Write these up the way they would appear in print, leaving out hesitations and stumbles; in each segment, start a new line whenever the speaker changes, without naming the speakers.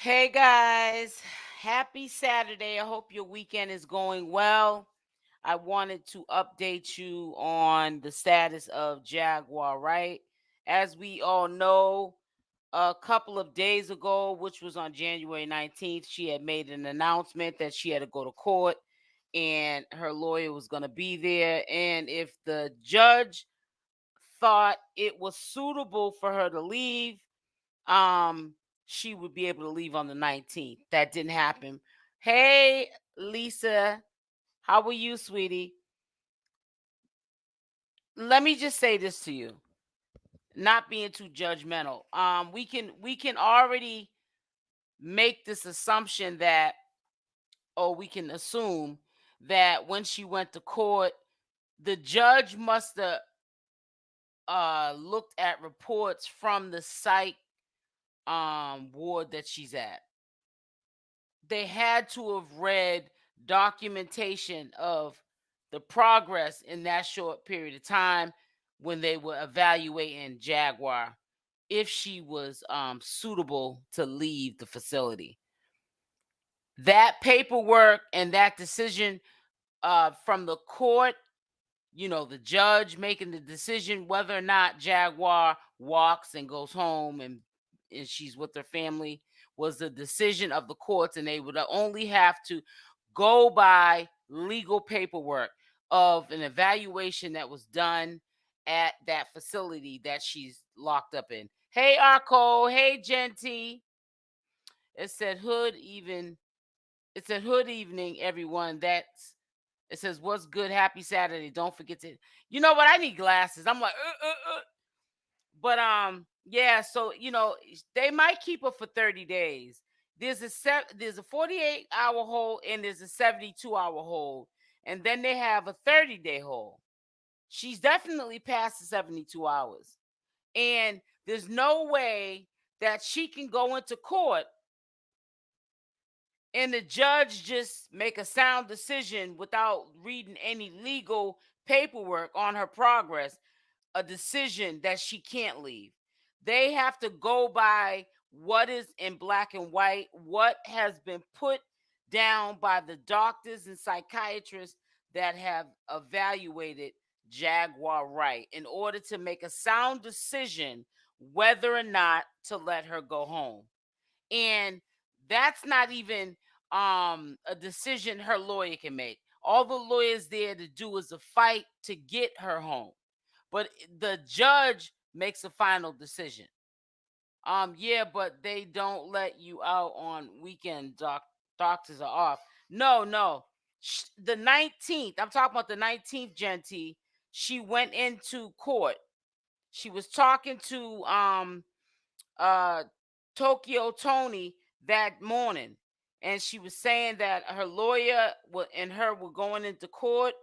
Hey guys, happy Saturday. I hope your weekend is going well. I wanted to update you on the status of Jaguar Wright. As we all know, a couple of days ago, which was on January 19th, she had made an announcement that she had to go to court and her lawyer was going to be there. And if the judge thought it was suitable for her to leave, um she would be able to leave on the 19th. That didn't happen. Hey Lisa, how are you, sweetie? Let me just say this to you, not being too judgmental. We can already make this assumption that, or we can assume that when she went to court, the judge must have looked at reports from the psych ward that she's at. They had to have read documentation of the progress in that short period of time when they were evaluating Jaguar if she was suitable to leave the facility. That paperwork and that decision from the court, the judge making the decision whether or not Jaguar walks and goes home and she's with her family, was the decision of the courts, and they would only have to go by legal paperwork of an evaluation that was done at that facility that she's locked up in. Hey Arco, hey Genty. It said hood even. It said hood evening, everyone. It says, "What's good? Happy Saturday. Don't forget to." You know what? I need glasses. I'm like, But yeah. So they might keep her for 30 days. There's a 48-hour hold and there's a 72-hour hold, and then they have a 30-day hold. She's definitely past the 72 hours, and there's no way that she can go into court and the judge just make a sound decision without reading any legal paperwork on her progress, a decision that she can't leave. They have to go by what is in black and white, what has been put down by the doctors and psychiatrists that have evaluated Jaguar Wright in order to make a sound decision whether or not to let her go home. And that's not even a decision her lawyer can make. All the lawyer's there to do is a fight to get her home, but the judge makes a final decision. Yeah, but they don't let you out on weekend. Doctors are off. No, no. The 19th, I'm talking about the 19th, Genty. She went into court. She was talking to uh Tokyo Tony that morning, and she was saying that her lawyer and her were going into court,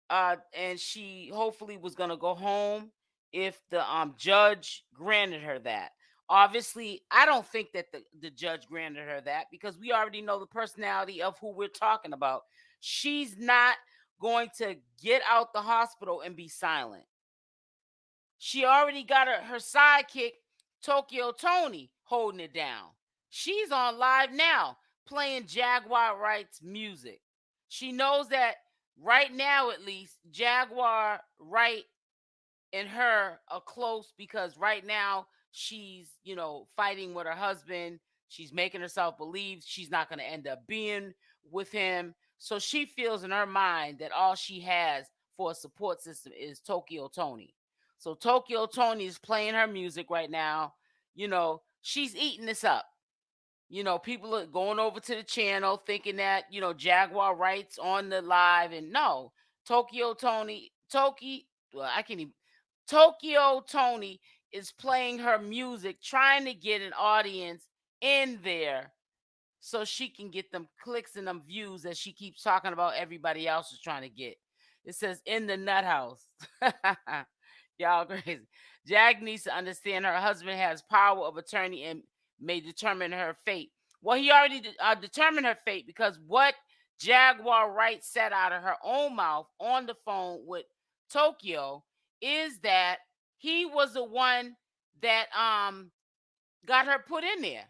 and she hopefully was going to go home if the judge granted her that. Obviously, I don't think that the judge granted her that, because we already know the personality of who we're talking about. She's not going to get out the hospital and be silent. She already got her sidekick, Tokyo Tony, holding it down. She's on live now playing Jaguar Wright's music. She knows that right now, at least, Jaguar Wright and her are close, because right now she's, fighting with her husband. She's making herself believe she's not going to end up being with him. So she feels in her mind that all she has for a support system is Tokyo Tony. So Tokyo Tony is playing her music right now. She's eating this up. People are going over to the channel thinking that, Jaguar Wright's on the live, and no, Tokyo Tony, well, I can't even, Tokyo Tony is playing her music, trying to get an audience in there so she can get them clicks and them views that she keeps talking about everybody else is trying to get. It says in the nut house. Y'all crazy. Jag needs to understand her husband has power of attorney and may determine her fate. Well, he already determined her fate, because what Jaguar Wright said out of her own mouth on the phone with Tokyo is that he was the one that got her put in there.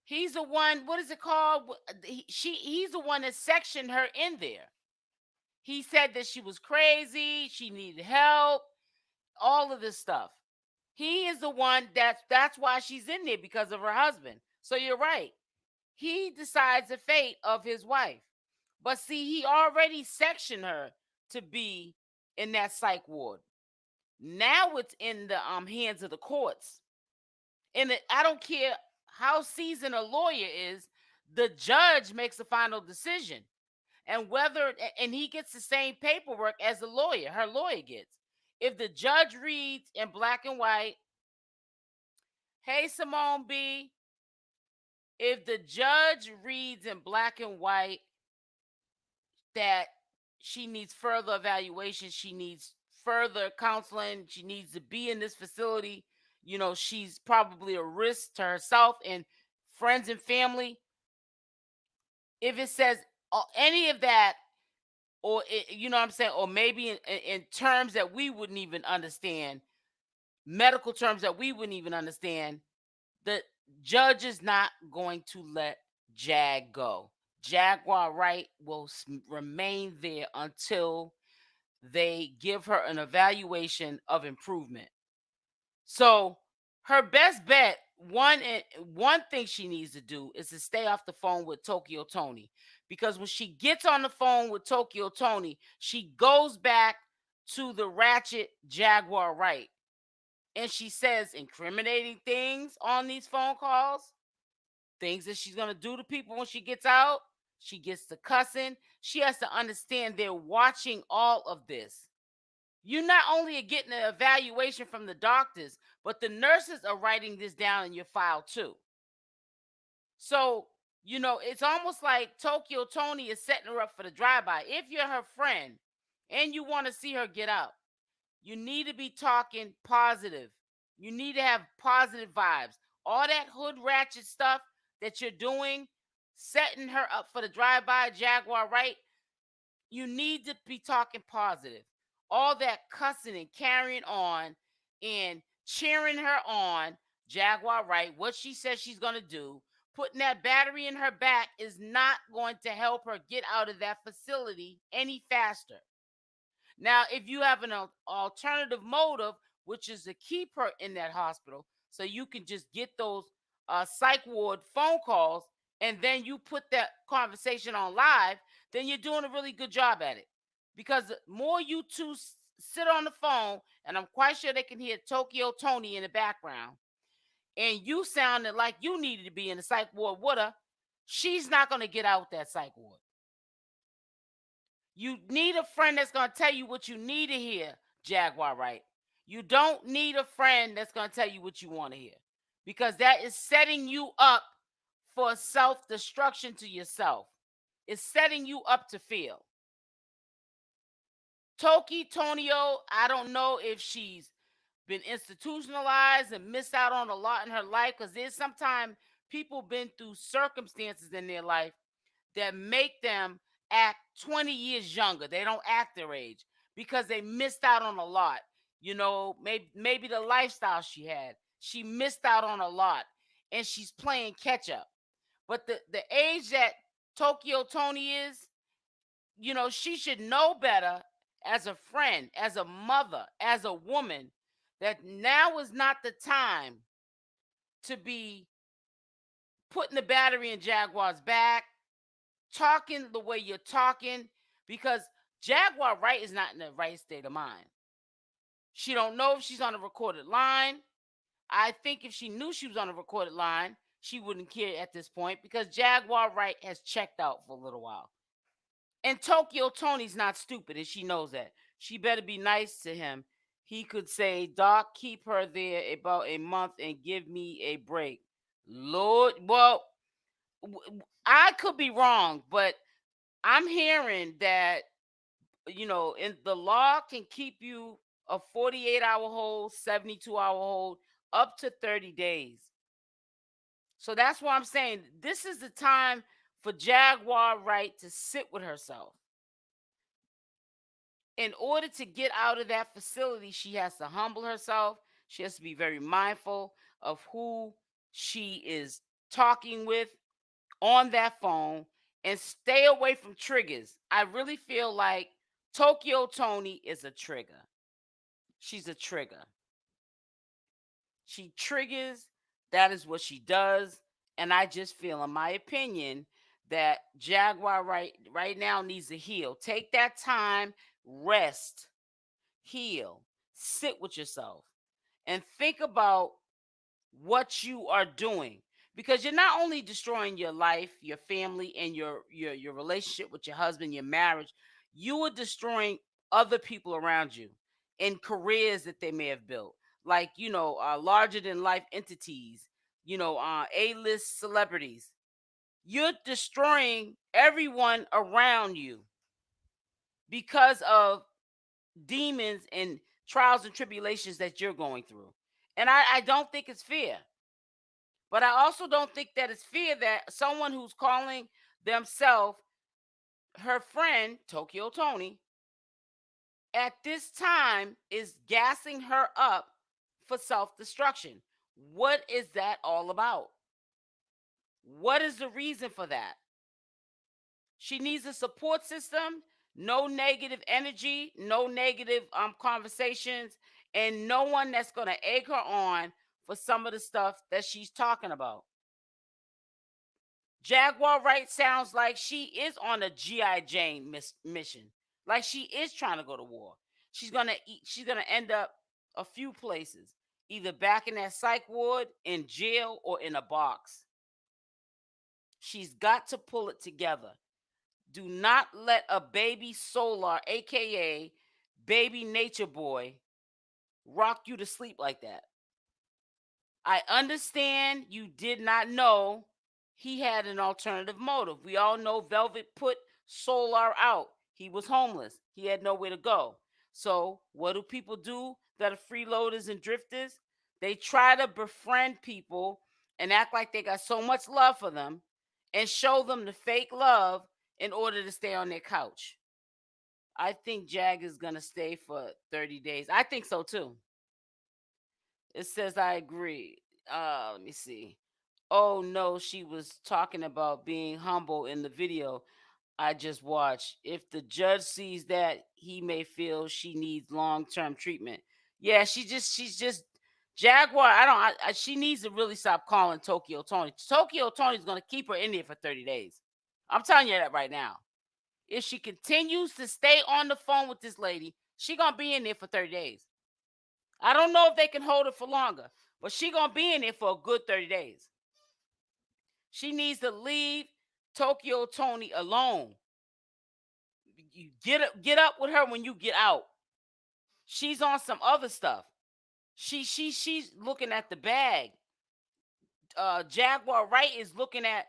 He's the one, what is it called? He's the one that sectioned her in there. He said that she was crazy, she needed help, all of this stuff. He is the one that's why she's in there, because of her husband. So you're right. He decides the fate of his wife. But see, he already sectioned her to be in that psych ward. Now it's in the hands of the courts. And I don't care how seasoned a lawyer is, the judge makes the final decision. And and he gets the same paperwork as the lawyer, her lawyer gets. If the judge reads in black and white, hey, Simone B, if the judge reads in black and white that she needs further evaluation, she needs further counseling, she needs to be in this facility, she's probably a risk to herself and friends and family. If it says any of that, or you know what I'm saying, or maybe in terms that we wouldn't even understand, medical terms that we wouldn't even understand, the judge is not going to let Jag go. Jaguar Wright will remain there until they give her an evaluation of improvement. So her best bet, one thing she needs to do is to stay off the phone with Tokyo Tony, because when she gets on the phone with Tokyo Tony, she goes back to the ratchet Jaguar Wright, and she says incriminating things on these phone calls, things that she's going to do to people when she gets out. She gets to cussing. She has to understand they're watching all of this. You not only are getting an evaluation from the doctors, but the nurses are writing this down in your file too. So, it's almost like Tokyo Tony is setting her up for the drive-by. If you're her friend and you want to see her get out, you need to be talking positive. You need to have positive vibes. All that hood ratchet stuff that you're doing, setting her up for the drive-by Jaguar Wright, you need to be talking positive. All that cussing and carrying on and cheering her on, Jaguar Wright, what she says she's going to do, putting that battery in her back is not going to help her get out of that facility any faster. Now, if you have an alternative motive, which is to keep her in that hospital, so you can just get those psych ward phone calls, and then you put that conversation on live, then you're doing a really good job at it. Because the more you two sit on the phone, and I'm quite sure they can hear Tokyo Tony in the background, and you sounded like you needed to be in the psych ward with her, she's not going to get out that psych ward. You need a friend that's going to tell you what you need to hear, Jaguar Wright. You don't need a friend that's going to tell you what you want to hear, because that is setting you up for self-destruction to yourself. It's setting you up to fail. Toki Tonio, I don't know if she's been institutionalized and missed out on a lot in her life, because there's sometimes people been through circumstances in their life that make them act 20 years younger. They don't act their age because they missed out on a lot. Maybe the lifestyle she had, she missed out on a lot, and she's playing catch up. But the age that Tokyo Tony is, she should know better as a friend, as a mother, as a woman, that now is not the time to be putting the battery in Jaguar's back, talking the way you're talking, because Jaguar Wright is not in the right state of mind. She don't know if she's on a recorded line. I think if she knew she was on a recorded line, she wouldn't care at this point, because Jaguar Wright has checked out for a little while. And Tokyo Tony's not stupid, and she knows that. She better be nice to him. He could say, Doc, keep her there about a month and give me a break. Lord, well, I could be wrong, but I'm hearing that, in the law can keep you a 48-hour hold, 72-hour hold, up to 30 days. So that's why I'm saying this is the time for Jaguar Wright to sit with herself. In order to get out of that facility, she has to humble herself. She has to be very mindful of who she is talking with on that phone, and stay away from triggers. I really feel like Tokyo Tony is a trigger. She's a trigger. She triggers. That is what she does. And I just feel, in my opinion, that Jaguar right now needs to heal. Take that time, rest, heal, sit with yourself, and think about what you are doing, because you're not only destroying your life, your family, and your relationship with your husband, your marriage. You are destroying other people around you and careers that they may have built, like, larger than life entities, A-list celebrities. You're destroying everyone around you because of demons and trials and tribulations that you're going through. And I don't think it's fair. But I also don't think that it's fair that someone who's calling themselves her friend, Tokyo Tony, at this time is gassing her up for self-destruction. What is that all about? What is the reason for that? She needs a support system, no negative energy, no negative conversations, and no one that's going to egg her on for some of the stuff that she's talking about. Jaguar Wright sounds like she is on a G.I. Jane mission. Like she is trying to go to war. She's gonna end up a few places, either back in that psych ward, in jail, or in a box. She's got to pull it together. Do not let a baby Solar, aka baby Nature Boy, rock you to sleep like that. I understand you did not know he had an alternative motive. We all know Velvet put Solar out. He was homeless. He had nowhere to go. So what do people do that are freeloaders and drifters? They try to befriend people and act like they got so much love for them and show them the fake love in order to stay on their couch. I think Jag is going to stay for 30 days. I think so too. It says I agree. Let me see. Oh no, she was talking about being humble in the video I just watched. If the judge sees that, he may feel she needs long-term treatment. Yeah, she's just Jaguar. She needs to really stop calling Tokyo Tony. Tokyo Tony's gonna keep her in there for 30 days. I'm telling you that right now. If she continues to stay on the phone with this lady, she gonna be in there for 30 days. I don't know if they can hold her for longer, but she gonna be in there for a good 30 days. She needs to leave Tokyo Tony alone. You get up with her when you get out. She's on some other stuff. She's looking at the bag. Jaguar Wright is looking at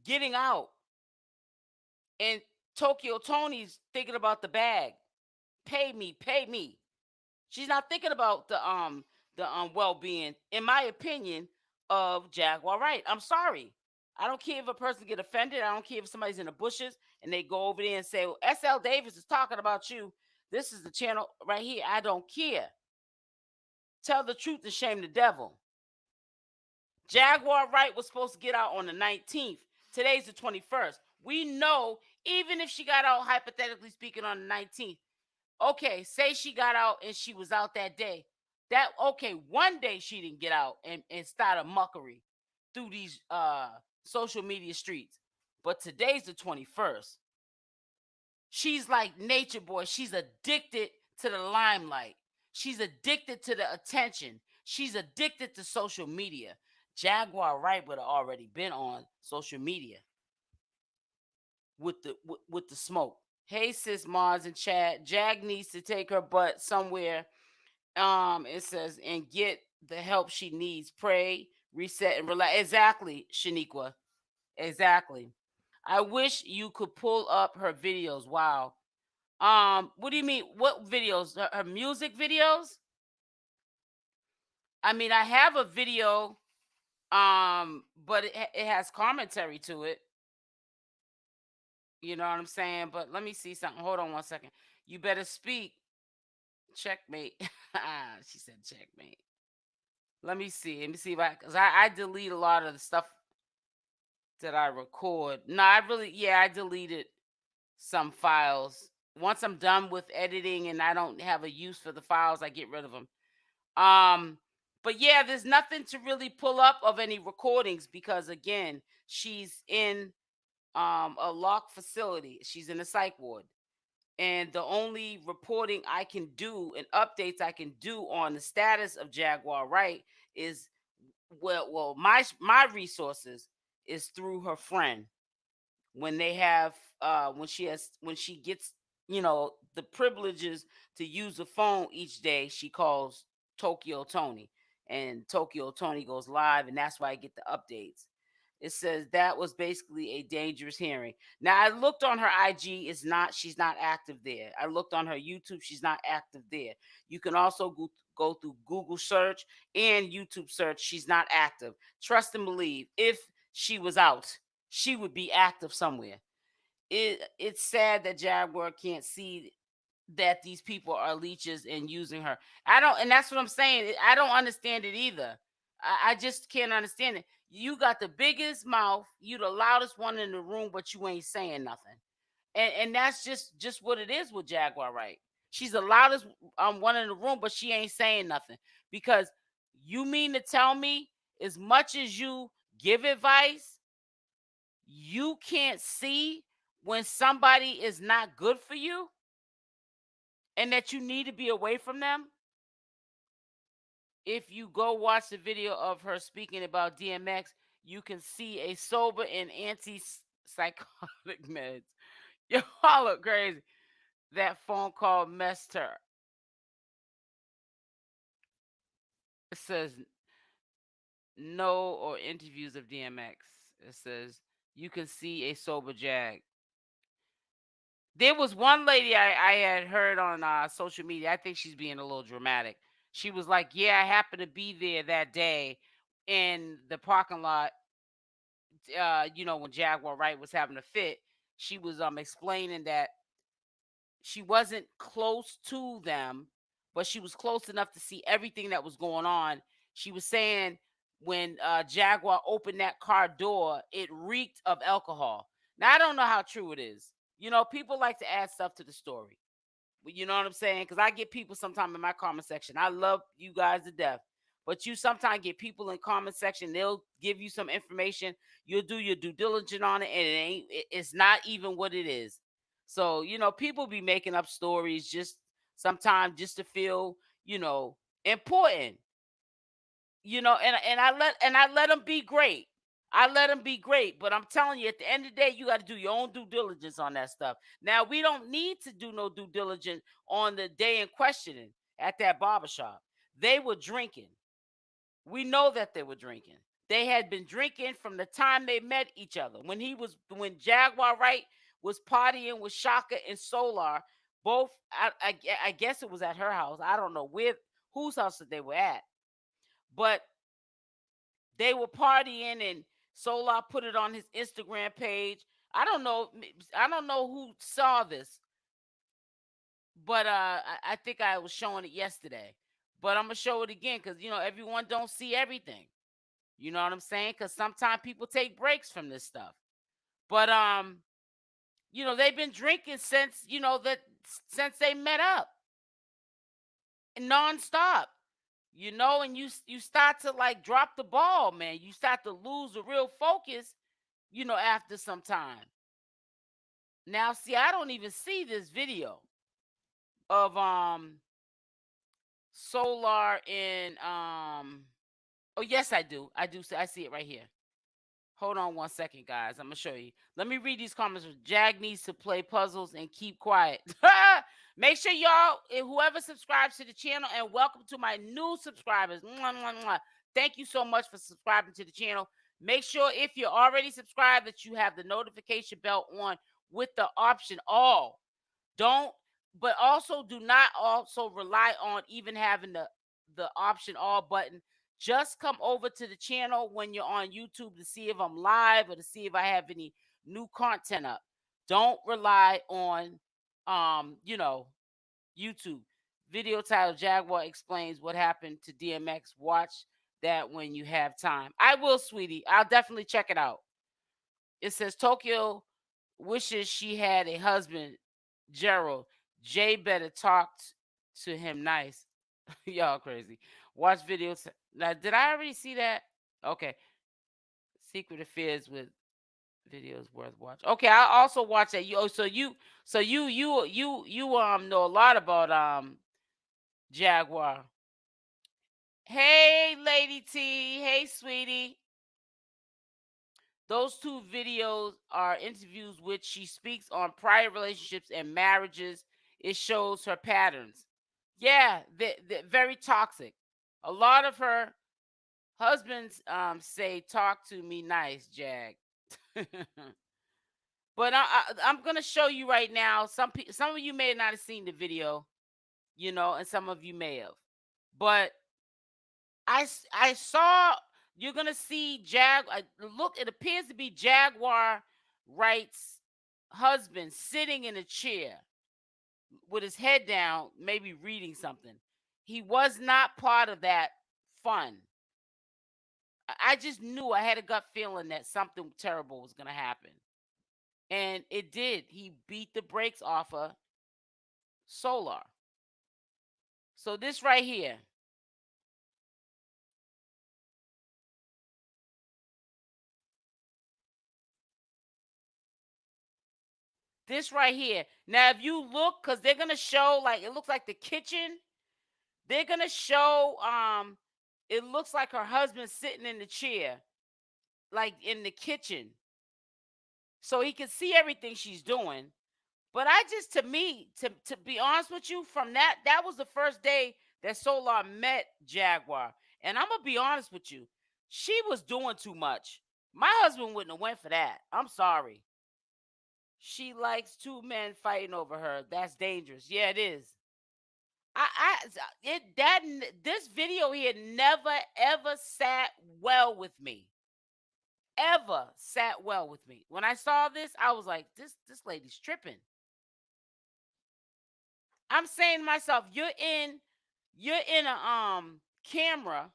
getting out, and Tokyo Tony's thinking about the bag. Pay me, pay me. She's not thinking about the well-being, in my opinion, of Jaguar Wright. I'm sorry. I don't care if a person get offended. I don't care if somebody's in the bushes and they go over there and say, well, SL Davis is talking about you. This is the channel right here. I don't care. Tell the truth and shame the devil. Jaguar Wright was supposed to get out on the 19th. Today's the 21st. We know, even if she got out, hypothetically speaking, on the 19th, okay, say she got out and she was out that day. One day she didn't get out and start a muckery through these social media streets. But today's the 21st. She's like Nature Boy. She's addicted to the limelight. She's addicted to the attention. She's addicted to social media. Jaguar Wright would have already been on social media with the smoke. Hey sis Mars and chat. Jag needs to take her butt somewhere. It says, and get the help she needs. Pray, reset, and relax. Exactly, Shaniqua. Exactly. I wish you could pull up her videos. Wow. What do you mean? What videos? Her music videos? I mean, I have a video, but it has commentary to it. You know what I'm saying? But let me see something. Hold on one second. You better speak. Checkmate. She said checkmate. Let me see. Let me see if because I delete a lot of the stuff Did I record? No, I deleted some files. Once I'm done with editing and I don't have a use for the files, I get rid of them. Um, but yeah, there's nothing to really pull up of any recordings because again, she's in a locked facility. She's in a psych ward. And the only reporting I can do and updates I can do on the status of Jaguar Wright is my resources is through her friend when they have when she gets the privileges to use the phone each day. She calls Tokyo Tony, and Tokyo Tony goes live, and that's why I get the updates. It says that was basically a dangerous hearing. Now I looked on her IG, she's not active there. I looked on her YouTube, she's not active there. You can also go through Google search and YouTube search, she's not active. Trust and believe, if she was out, she would be active somewhere. It's sad that Jaguar can't see that these people are leeches and using her. And that's what I'm saying. I don't understand it either. I just can't understand it. You got the biggest mouth, you the loudest one in the room, but you ain't saying nothing. And that's just what it is with Jaguar Wright. She's the loudest one in the room, but she ain't saying nothing. Because you mean to tell me, as much as you give advice, you can't see when somebody is not good for you and that you need to be away from them? If you go watch the video of her speaking about DMX, you can see a sober and anti-psychotic meds. Y'all look crazy. That phone call messed her. It says no or interviews of DMX. It says you can see a sober Jag. There was one lady I had heard on social media. I think she's being a little dramatic. She was like, "Yeah, I happened to be there that day in the parking lot. When Jaguar Wright was having a fit." She was explaining that she wasn't close to them, but she was close enough to see everything that was going on. She was saying when Jaguar opened that car door, it reeked of alcohol. Now I don't know how true it is. People like to add stuff to the story. You know what I'm saying? Because I get people sometimes in my comment section. I love you guys to death. But you sometimes get people in comment section, they'll give you some information. You'll do your due diligence on it, and it's not even what it is. So, people be making up stories just sometimes just to feel, important. And I let them be great. I let them be great, but I'm telling you, at the end of the day, you got to do your own due diligence on that stuff. Now, we don't need to do no due diligence on the day in questioning at that barbershop. They were drinking. We know that they were drinking. They had been drinking from the time they met each other. When Jaguar Wright was partying with Shaka and Solar, both I guess it was at her house. I don't know whose house that they were at, but they were partying and Solar put it on his Instagram page. I don't know. I don't know who saw this, but I think I was showing it yesterday. But I'm gonna show it again because everyone don't see everything. You know what I'm saying? Because sometimes people take breaks from this stuff. But they've been drinking since since they met up, nonstop. And you start to like drop the ball, man. You start to lose the real focus, after some time. Now, see, I don't even see this video of Solar and oh yes, I do. I see it right here. Hold on one second, guys. I'm gonna show you. Let me read these comments. Jag needs to play puzzles and keep quiet. Make sure y'all, whoever subscribes to the channel, and welcome to my new subscribers. Mwah, mwah, mwah. Thank you so much for subscribing to the channel. Make sure if you're already subscribed that you have the notification bell on with the option all. But also do not also rely on even having the option all button. Just come over to the channel when you're on YouTube to see if I'm live or to see if I have any new content up. Don't rely on YouTube. Video title Jaguar explains what happened to DMX. Watch that when you have time. I will, sweetie. I'll definitely check it out. It says Tokyo wishes she had a husband, Gerald. Jay better talk to him nice. Y'all crazy. Watch videos. Now, did I already see that? Okay. Secret affairs with videos worth watching. Okay, I also watch that. So you know a lot about Jaguar. Hey, Lady T. Hey, sweetie. Those two videos are interviews which she speaks on prior relationships and marriages. It shows her patterns. Yeah, they're very toxic. A lot of her husbands say, "Talk to me nice, Jag." But I'm gonna show you right now. Some of you may not have seen the video, and some of you may have. But I saw you're gonna see look, it appears to be Jaguar Wright's husband sitting in a chair with his head down, maybe reading something. He was not part of that fun. I just knew, I had a gut feeling that something terrible was gonna happen. And it did. He beat the brakes off of Solar. So this right here. This right here. Now, if you look, because they're gonna show, like, it looks like the kitchen. They're gonna show it looks like her husband sitting in the chair, like in the kitchen. So he can see everything she's doing. But I just, to me, to be honest with you, from that was the first day that Solar met Jaguar. And I'm gonna be honest with you, she was doing too much. My husband wouldn't have went for that. I'm sorry. She likes two men fighting over her. That's dangerous. Yeah, it is. This video here never ever sat well with me. Ever sat well with me. When I saw this, I was like, this lady's tripping. I'm saying to myself, you're in a camera.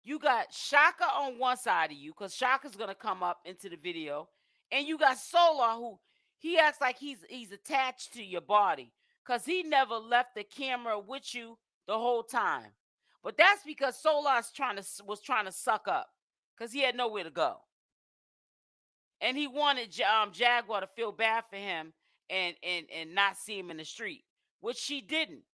You got Shaka on one side of you, because Shaka's gonna come up into the video, and you got Solar, who he acts like he's attached to your body, because he never left the camera with you the whole time. But that's because Solar's was trying to suck up, because he had nowhere to go, and he wanted Jaguar to feel bad for him and not see him in the street, which she didn't.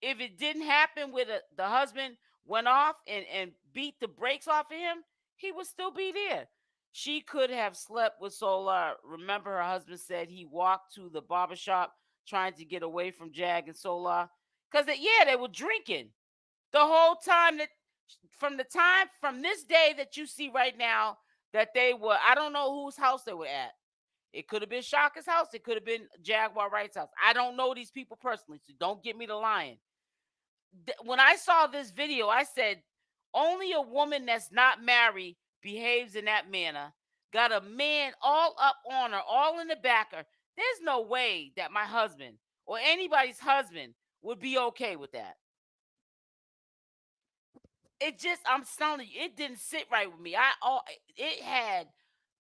If it didn't happen with the husband went off and beat the brakes off of him, he would still be there. She could have slept with Solar. Remember, her husband said he walked to the barbershop trying to get away from Jag and Solar. Because, yeah, they were drinking the whole time. From this day that you see right now, that they were, I don't know whose house they were at. It could have been Shaka's house. It could have been Jaguar Wright's house. I don't know these people personally, so don't get me to lying. When I saw this video, I said, only a woman that's not married behaves in that manner. Got a man all up on her, all in the back of her. There's no way that my husband or anybody's husband would be okay with that. I'm telling you, it didn't sit right with me. It had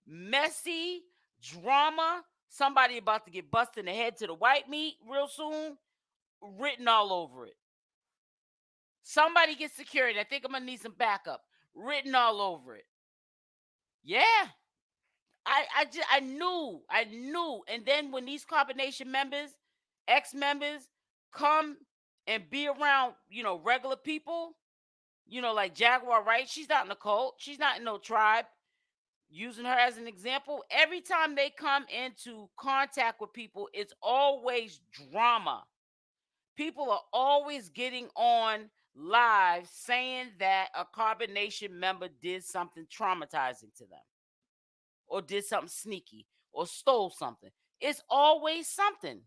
messy drama. Somebody about to get busted in the head to the white meat real soon, written all over it. Somebody get security. I think I'm gonna need some backup. Written all over it. Yeah. I knew. And then when these combination members, ex-members, come and be around, regular people, like Jaguar Wright, she's not in a cult. She's not in no tribe. Using her as an example, every time they come into contact with people, it's always drama. People are always getting on live saying that a combination member did something traumatizing to them, or did something sneaky, or stole something. It's always something.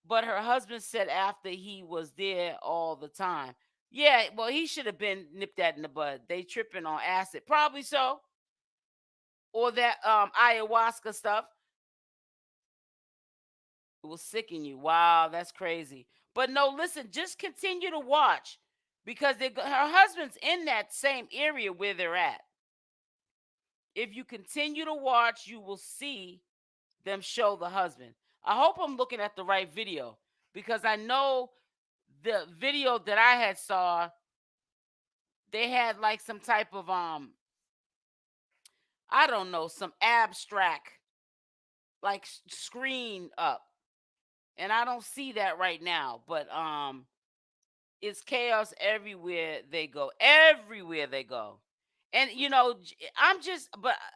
But her husband said after he was there all the time, yeah, well, he should have been nipped that in the bud. They tripping on acid, probably so, or that ayahuasca stuff. It will sicken you. Wow, that's crazy. But no, listen, just continue to watch, because her husband's in that same area where they're at. If you continue to watch, you will see them show the husband. I hope I'm looking at the right video, because I know the video that I had saw, they had like some type of I don't know, some abstract like screen up. And I don't see that right now, but it's chaos everywhere they go. Everywhere they go. And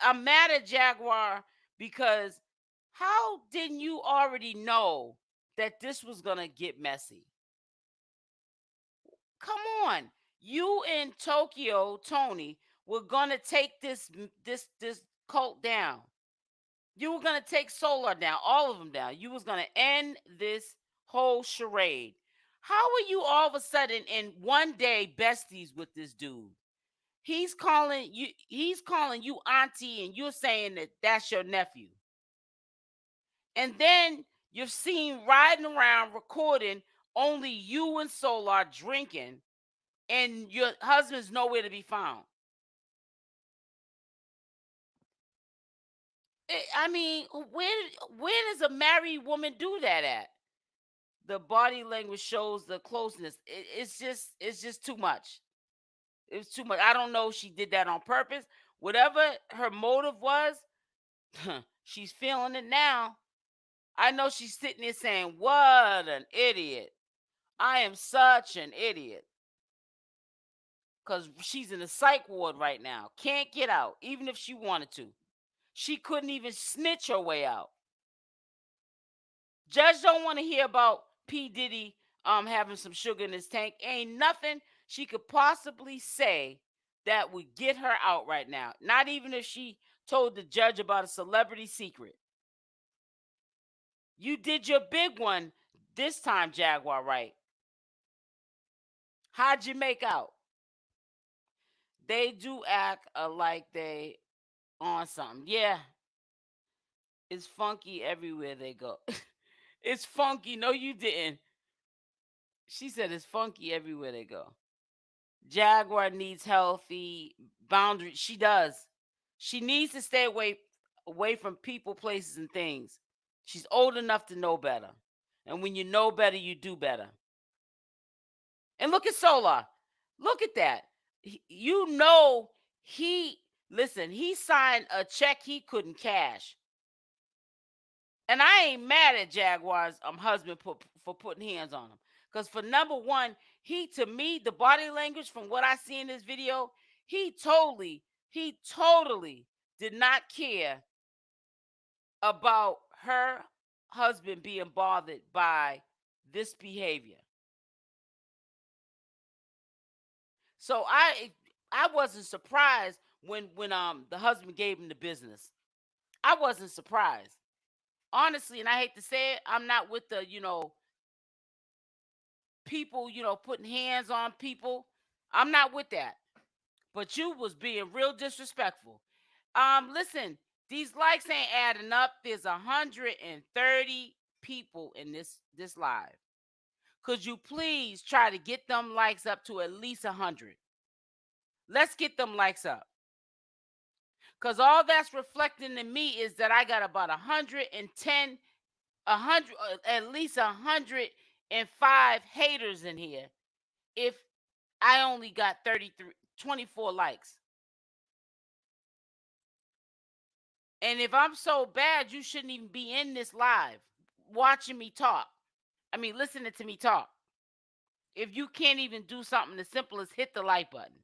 I'm mad at Jaguar, because how didn't you already know that this was gonna get messy? Come on. You and Tokyo Tony were gonna take this cult down. You were gonna take Solar down, all of them down. You was gonna end this whole charade. How are you all of a sudden in one day besties with this dude? He's calling you auntie, and you're saying that that's your nephew. And then you're seen riding around recording only you and Solar drinking, and your husband's nowhere to be found. I mean, where does a married woman do that at? The body language shows the closeness. It's just too much. It's too much. I don't know if she did that on purpose. Whatever her motive was, she's feeling it now. I know she's sitting there saying, "What an idiot. I am such an idiot." Because she's in a psych ward right now. Can't get out, even if she wanted to. She couldn't even snitch her way out. Judge don't want to hear about P. Diddy having some sugar in his tank. Ain't nothing she could possibly say that would get her out right now. Not even if she told the judge about a celebrity secret. You did your big one this time, Jaguar Wright. How'd you make out? They do act like they on something. Yeah. It's funky everywhere they go. It's funky. No, you didn't. She said it's funky everywhere they go. Jaguar needs healthy boundaries. She does. She needs to stay away from people, places, and things. She's old enough to know better. And when you know better, you do better. And look at Solar. Look at that. He signed a check he couldn't cash. And I ain't mad at Jaguar's husband for putting hands on him. Because for number one, to me, the body language from what I see in this video, he totally did not care about her husband being bothered by this behavior. So I wasn't surprised when the husband gave him the business. I wasn't surprised. Honestly, and I hate to say it, I'm not with the, people, putting hands on people. I'm not with that. But you was being real disrespectful. Listen, these likes ain't adding up. There's 130 people in this live. Could you please try to get them likes up to at least 100? Let's get them likes up. Because all that's reflecting to me is that I got about 110, at least 105 haters in here. If I only got 24 likes. And if I'm so bad, you shouldn't even be in this live watching me talk. I mean, listening to me talk. If you can't even do something as simple as hit the like button.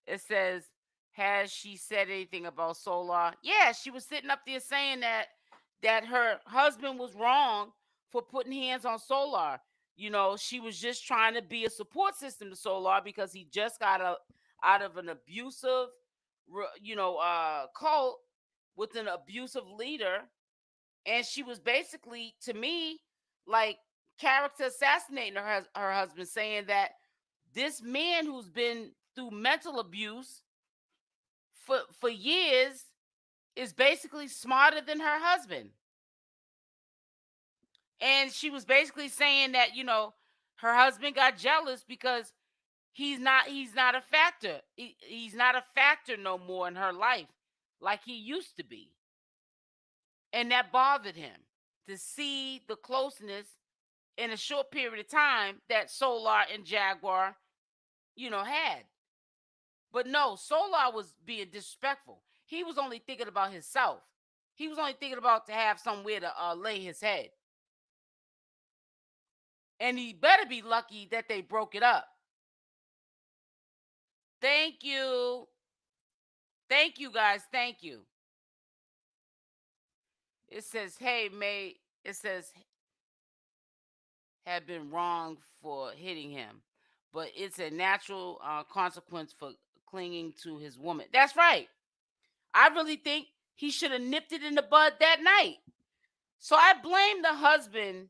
It says, has she said anything about Solar? Yeah, she was sitting up there saying that her husband was wrong for putting hands on Solar. She was just trying to be a support system to Solar because he just got out of an abusive, cult with an abusive leader. And she was basically, to me, like character assassinating her husband, saying that this man who's been through mental abuse for years is basically smarter than her husband. And she was basically saying that, her husband got jealous because he's not a factor. He's not a factor no more in her life. like he used to be. And that bothered him to see the closeness in a short period of time that 𝗪𝗪 and Jaguar, had. But no, 𝗪𝗪 was being disrespectful. He was only thinking about himself. He was only thinking about to have somewhere to lay his head. And he better be lucky that they broke it up. Thank you. Thank you, guys. Thank you. It says, hey, May. It says, had been wrong for hitting him, but it's a natural consequence for clinging to his woman. That's right. I really think he should have nipped it in the bud that night. So I blame the husband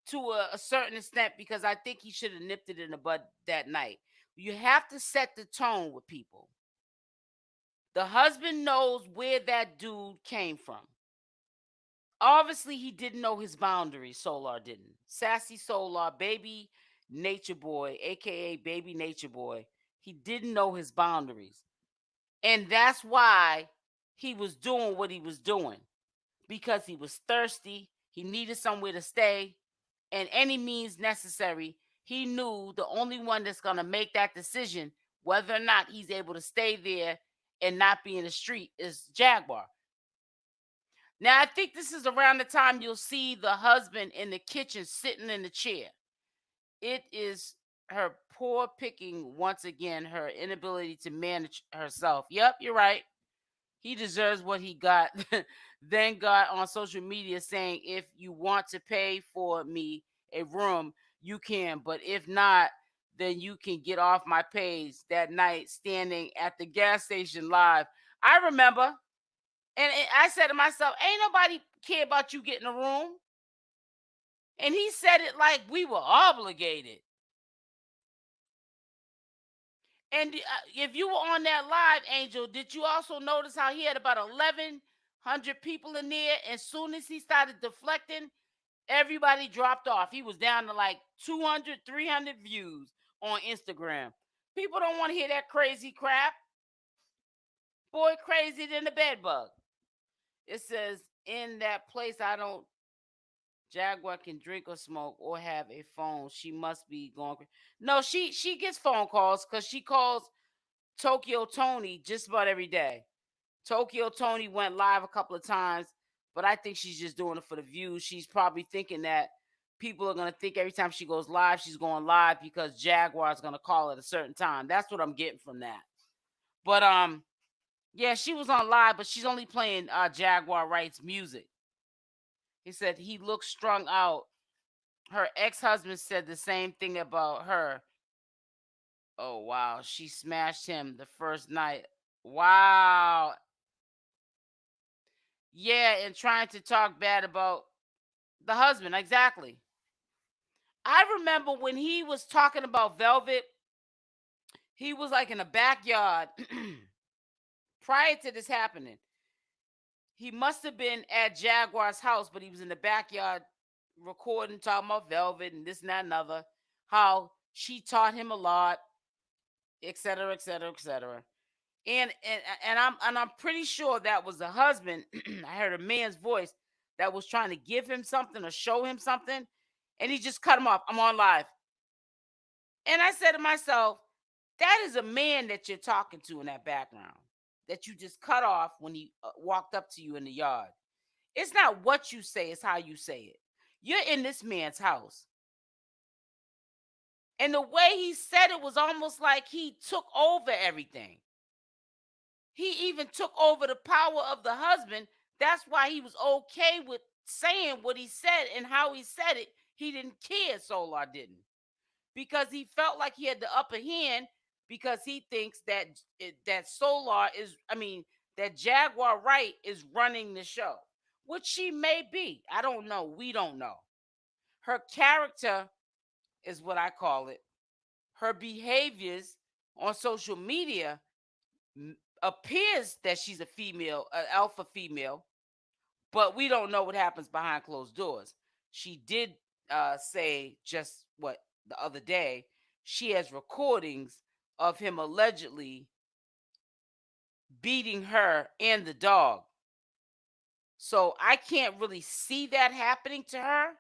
to a certain extent because I think he should have nipped it in the bud that night. You have to set the tone with people. The husband knows where that dude came from. Obviously, he didn't know his boundaries. 𝗪𝗪 didn't. Sassy 𝗪𝗪, baby nature boy, aka baby nature boy. He didn't know his boundaries. And that's why he was doing what he was doing. Because he was thirsty, he needed somewhere to stay, and any means necessary. He knew the only one that's going to make that decision, whether or not he's able to stay there and not be in the street, is Jaguar. Now, I think this is around the time you'll see the husband in the kitchen sitting in the chair. It is her poor picking, once again, her inability to manage herself. Yep, you're right. He deserves what he got. Then got on social media saying, if you want to pay for me a room, you can. But if not, then you can get off my page. That night, standing at the gas station live. I remember. And I said to myself, ain't nobody care about you getting a room. And he said it like we were obligated. And if you were on that live, Angel, did you also notice how he had about 1,100 people in there? As soon as he started deflecting, everybody dropped off. He was down to like 200, 300 views on Instagram. People don't want to hear that crazy crap. Boy, crazier than the bed bug. It says, in that place, I don't Jaguar can drink or smoke or have a phone. She must be going. No, she gets phone calls because she calls Tokyo Tony just about every day. Tokyo Tony went live a couple of times, but I think she's just doing it for the views. She's probably thinking that people are gonna think every time she goes live, she's going live because Jaguar is gonna call at a certain time. That's what I'm getting from that. But yeah, she was on live, but she's only playing Jaguar Wright's music. He said he looks strung out. Her ex-husband said the same thing about her. Oh, wow. She smashed him the first night. Wow. Yeah, and trying to talk bad about the husband. Exactly. I remember when he was talking about Velvet, he was like in the backyard prior to this happening. He must have been at Jaguar's house, but he was in the backyard recording, talking about Velvet and this and that and other. How she taught him a lot, etc., etc., etc. And I'm pretty sure that was the husband. I heard a man's voice that was trying to give him something or show him something, and he just cut him off. I'm on live. And I said to myself, that is a man that you're talking to in that background that you just cut off when he walked up to you in the yard. It's not what you say, it's how you say it. You're in this man's house. And the way he said it was almost like he took over everything. He even took over the power of the husband. That's why he was okay with saying what he said and how he said it. He didn't care, 𝗪𝗪 didn't. Because he felt like he had the upper hand because he thinks that that 𝗪𝗪 is, that Jaguar Wright is running the show, which she may be. I don't know. We don't know. Her character is what I call it. Her behaviors on social media appears that she's a female, an alpha female, but we don't know what happens behind closed doors. She did say just the other day, she has recordings of him allegedly beating her and the dog. So I can't really see that happening to her,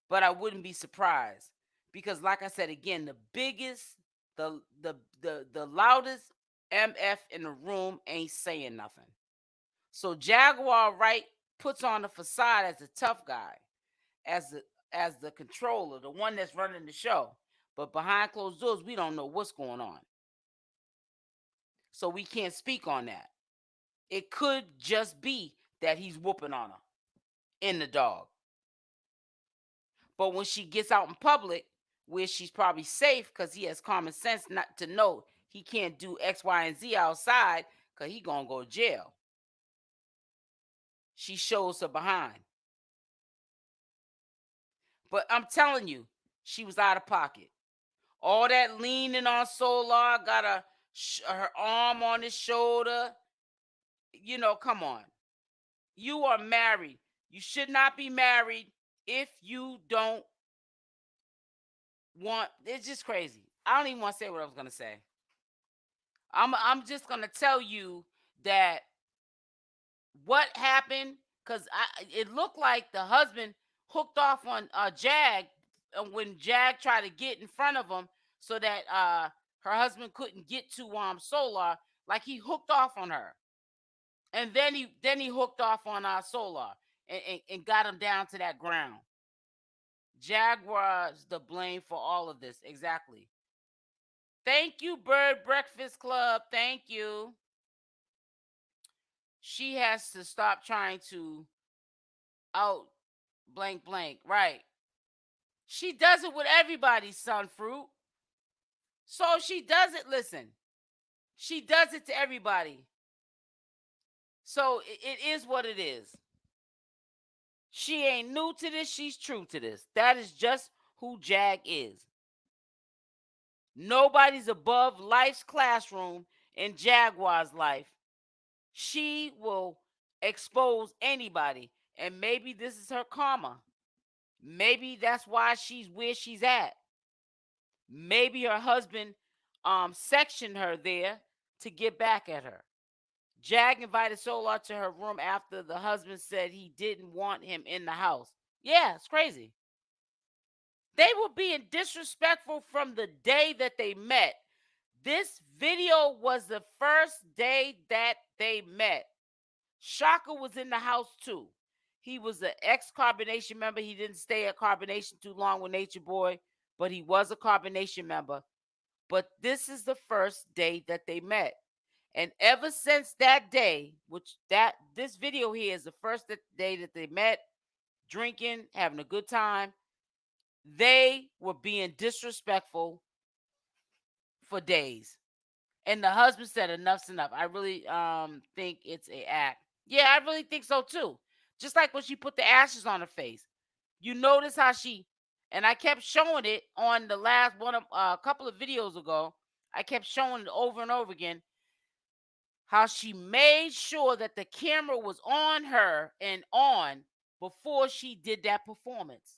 but I wouldn't be surprised because, like I said again, the biggest, the loudest MF in the room ain't saying nothing. So Jaguar Wright puts on a facade as a tough guy, as the controller, the one that's running the show. But behind closed doors, we don't know what's going on. So we can't speak on that. It could just be that he's whooping on her in the dog. But when she gets out in public, where she's probably safe because he has common sense not to know he can't do X, Y, and Z outside because he gonna go to jail. She shows her behind. But I'm telling you, she was out of pocket. All that leaning on Solar, got her arm on his shoulder. You know, come on. You are married. You should not be married if you don't want. It's just crazy. I don't even want to say what I was gonna say. I'm just gonna tell you that what happened, because it looked like the husband hooked off on Jag when Jag tried to get in front of him so that her husband couldn't get to Solar. Like he hooked off on her, and then he hooked off on Solar and got him down to that ground. Jaguar's the blame for all of this. Exactly. Thank you, Bird Breakfast Club. Thank you. She has to stop trying to out blank blank. Right. She does it with everybody, Sunfruit. So she does it, listen. She does it to everybody. So it is what it is. She ain't new to this. She's true to this. That is just who Jag is. Nobody's above life's classroom in Jaguar's life. She will expose anybody. And maybe this is her karma. Maybe that's why she's where she's at. Maybe her husband sectioned her there to get back at her. Jag invited Solar to her room after the husband said he didn't want him in the house. Yeah, it's crazy. They were being disrespectful from the day that they met. This video was the first day that they met. Shaka was in the house too. He was an ex-Carbonation member. He didn't stay at Carbonation too long with Natureboy, but he was a Carbonation member. But this is the first day that they met. And ever since that day, this video here is the first day that they met, drinking, having a good time, they were being disrespectful for days. And the husband said enough's enough. I really think it's a act. Yeah, I really think so too. Just like when she put the ashes on her face. You notice how and I kept showing it on the last one of a couple of videos ago. I kept showing it over and over again. How she made sure that the camera was on her and on before she did that performance.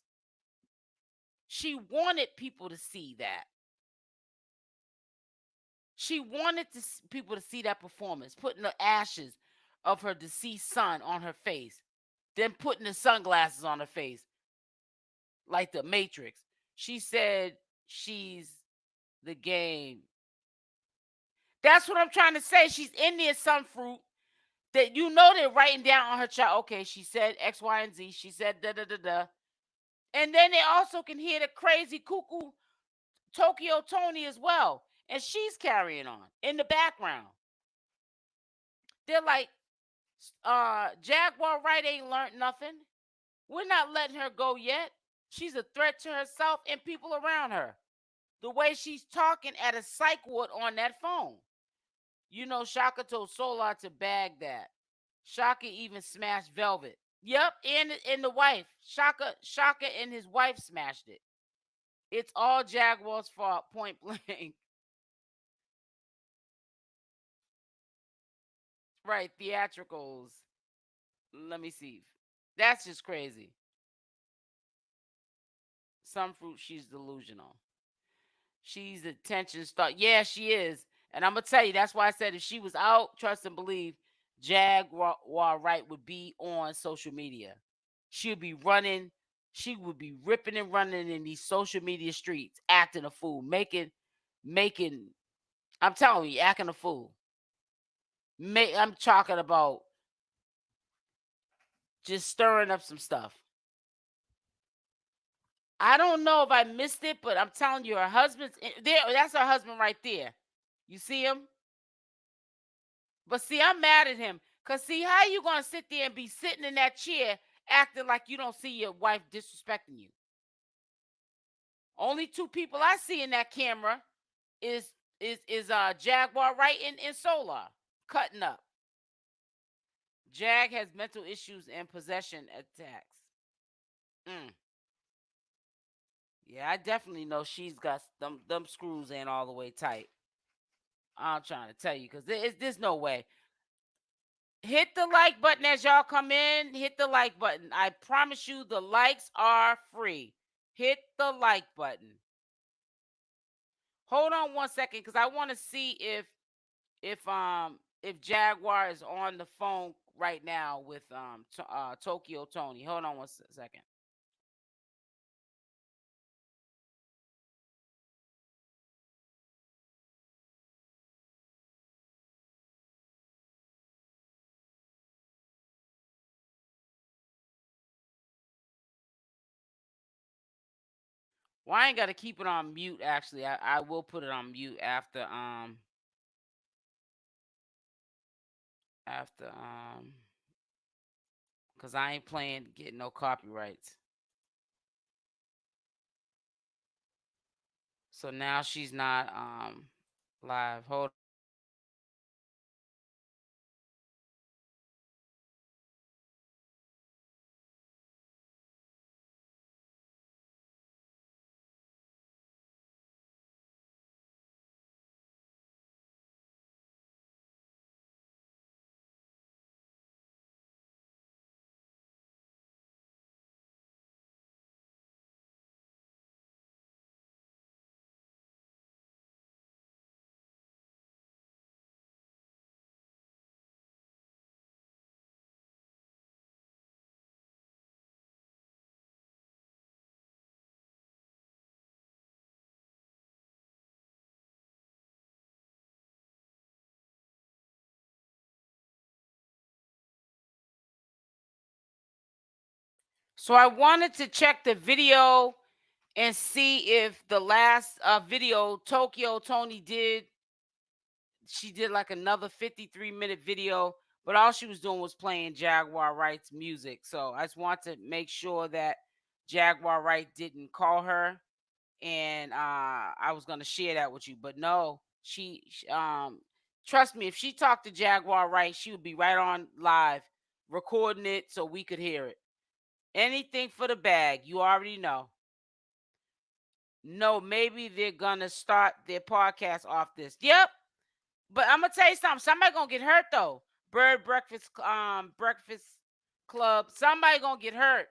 She wanted people to see that. She wanted people to see that performance, putting the ashes of her deceased son on her face, then putting the sunglasses on her face, like the Matrix. She said she's the game. That's what I'm trying to say. She's in there, Sunfruit. That you know they're writing down on her chart. Okay, she said X, Y, and Z. She said da da da da. And then they also can hear the crazy cuckoo Tokyo Tony as well. And she's carrying on in the background. They're like, Jaguar Wright ain't learned nothing. We're not letting her go yet. She's a threat to herself and people around her. The way she's talking at a psych ward on that phone. You know, Shaka told Solar to bag that. Shaka even smashed Velvet. Yep, and the wife. Shaka and his wife smashed it. It's all Jaguar's fault, point blank. Right, theatricals. Let me see. That's just crazy. Sunfruit, she's delusional. She's attention star. Yeah, she is. And I'm going to tell you, that's why I said if she was out, trust and believe, Jaguar Wright would be on social media. She would be running. She would be ripping and running in these social media streets, acting a fool, making, I'm telling you, acting a fool. I'm talking about just stirring up some stuff. I don't know if I missed it, but I'm telling you, her husband's there. That's her husband right there. You see him? But see, I'm mad at him. Because see, how you going to sit there and be sitting in that chair acting like you don't see your wife disrespecting you? Only two people I see in that camera is Jaguar Wright and 𝗪𝗪𝗧 cutting up. Jag has mental issues and possession attacks. Yeah, I definitely know she's got them screws ain't all the way tight. I'm trying to tell you, because there's no way. Hit the like button as y'all come in. Hit the like button. I promise you the likes are free. Hit the like button. Hold on one second, because I want to see if Jaguar is on the phone right now with Tokyo Tony. Hold on one second. Well, I ain't got to keep it on mute. Actually, I will put it on mute after because I ain't playing getting no copyrights. So now she's not live. Hold. So I wanted to check the video and see if the last video Tokyo Tony did. She did like another 53-minute video, but all she was doing was playing Jaguar Wright's music. So I just want to make sure that Jaguar Wright didn't call her, and I was gonna share that with you. But no, she trust me, if she talked to Jaguar Wright, she would be right on live recording it so we could hear it. Anything for the bag, you already know. No, maybe they're gonna start their podcast off this. Yep. But I'm gonna tell you something. Somebody gonna get hurt though. Breakfast Club. Somebody gonna get hurt.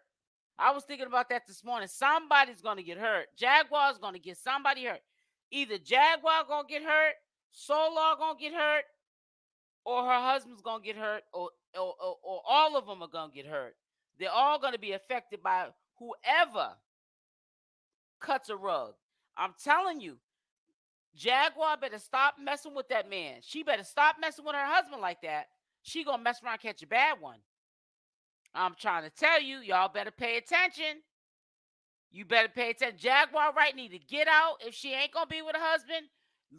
I was thinking about that this morning. Somebody's gonna get hurt. Jaguar's gonna get somebody hurt. Either Jaguar gonna get hurt, 𝗪𝗪 gonna get hurt, or her husband's gonna get hurt, or all of them are gonna get hurt. They're all gonna be affected by whoever cuts a rug. I'm telling you, Jaguar better stop messing with that man. She better stop messing with her husband like that. She gonna mess around and catch a bad one. I'm trying to tell you, y'all better pay attention. You better pay attention. Jaguar Wright need to get out. If she ain't gonna be with her husband,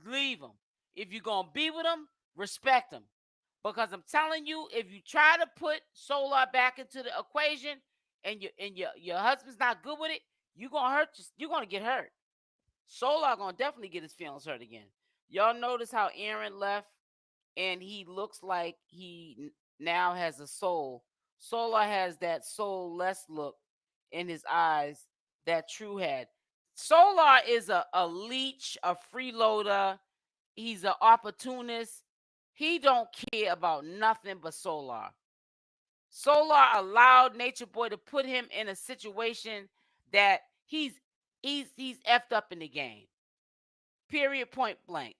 leave him. If you're gonna be with him, respect him. Because I'm telling you, if you try to put 𝗪𝗪 back into the equation and your husband's not good with it, you're gonna get hurt. 𝗪𝗪 gonna definitely get his feelings hurt again. Y'all notice how Aaron left and he looks like he now has a soul. 𝗪𝗪 has that soulless look in his eyes that True had. 𝗪𝗪 is a leech, a freeloader. He's an opportunist. He don't care about nothing but 𝗪𝗪. 𝗪𝗪 allowed Natureboy to put him in a situation that he's effed up in the game. Period, point blank.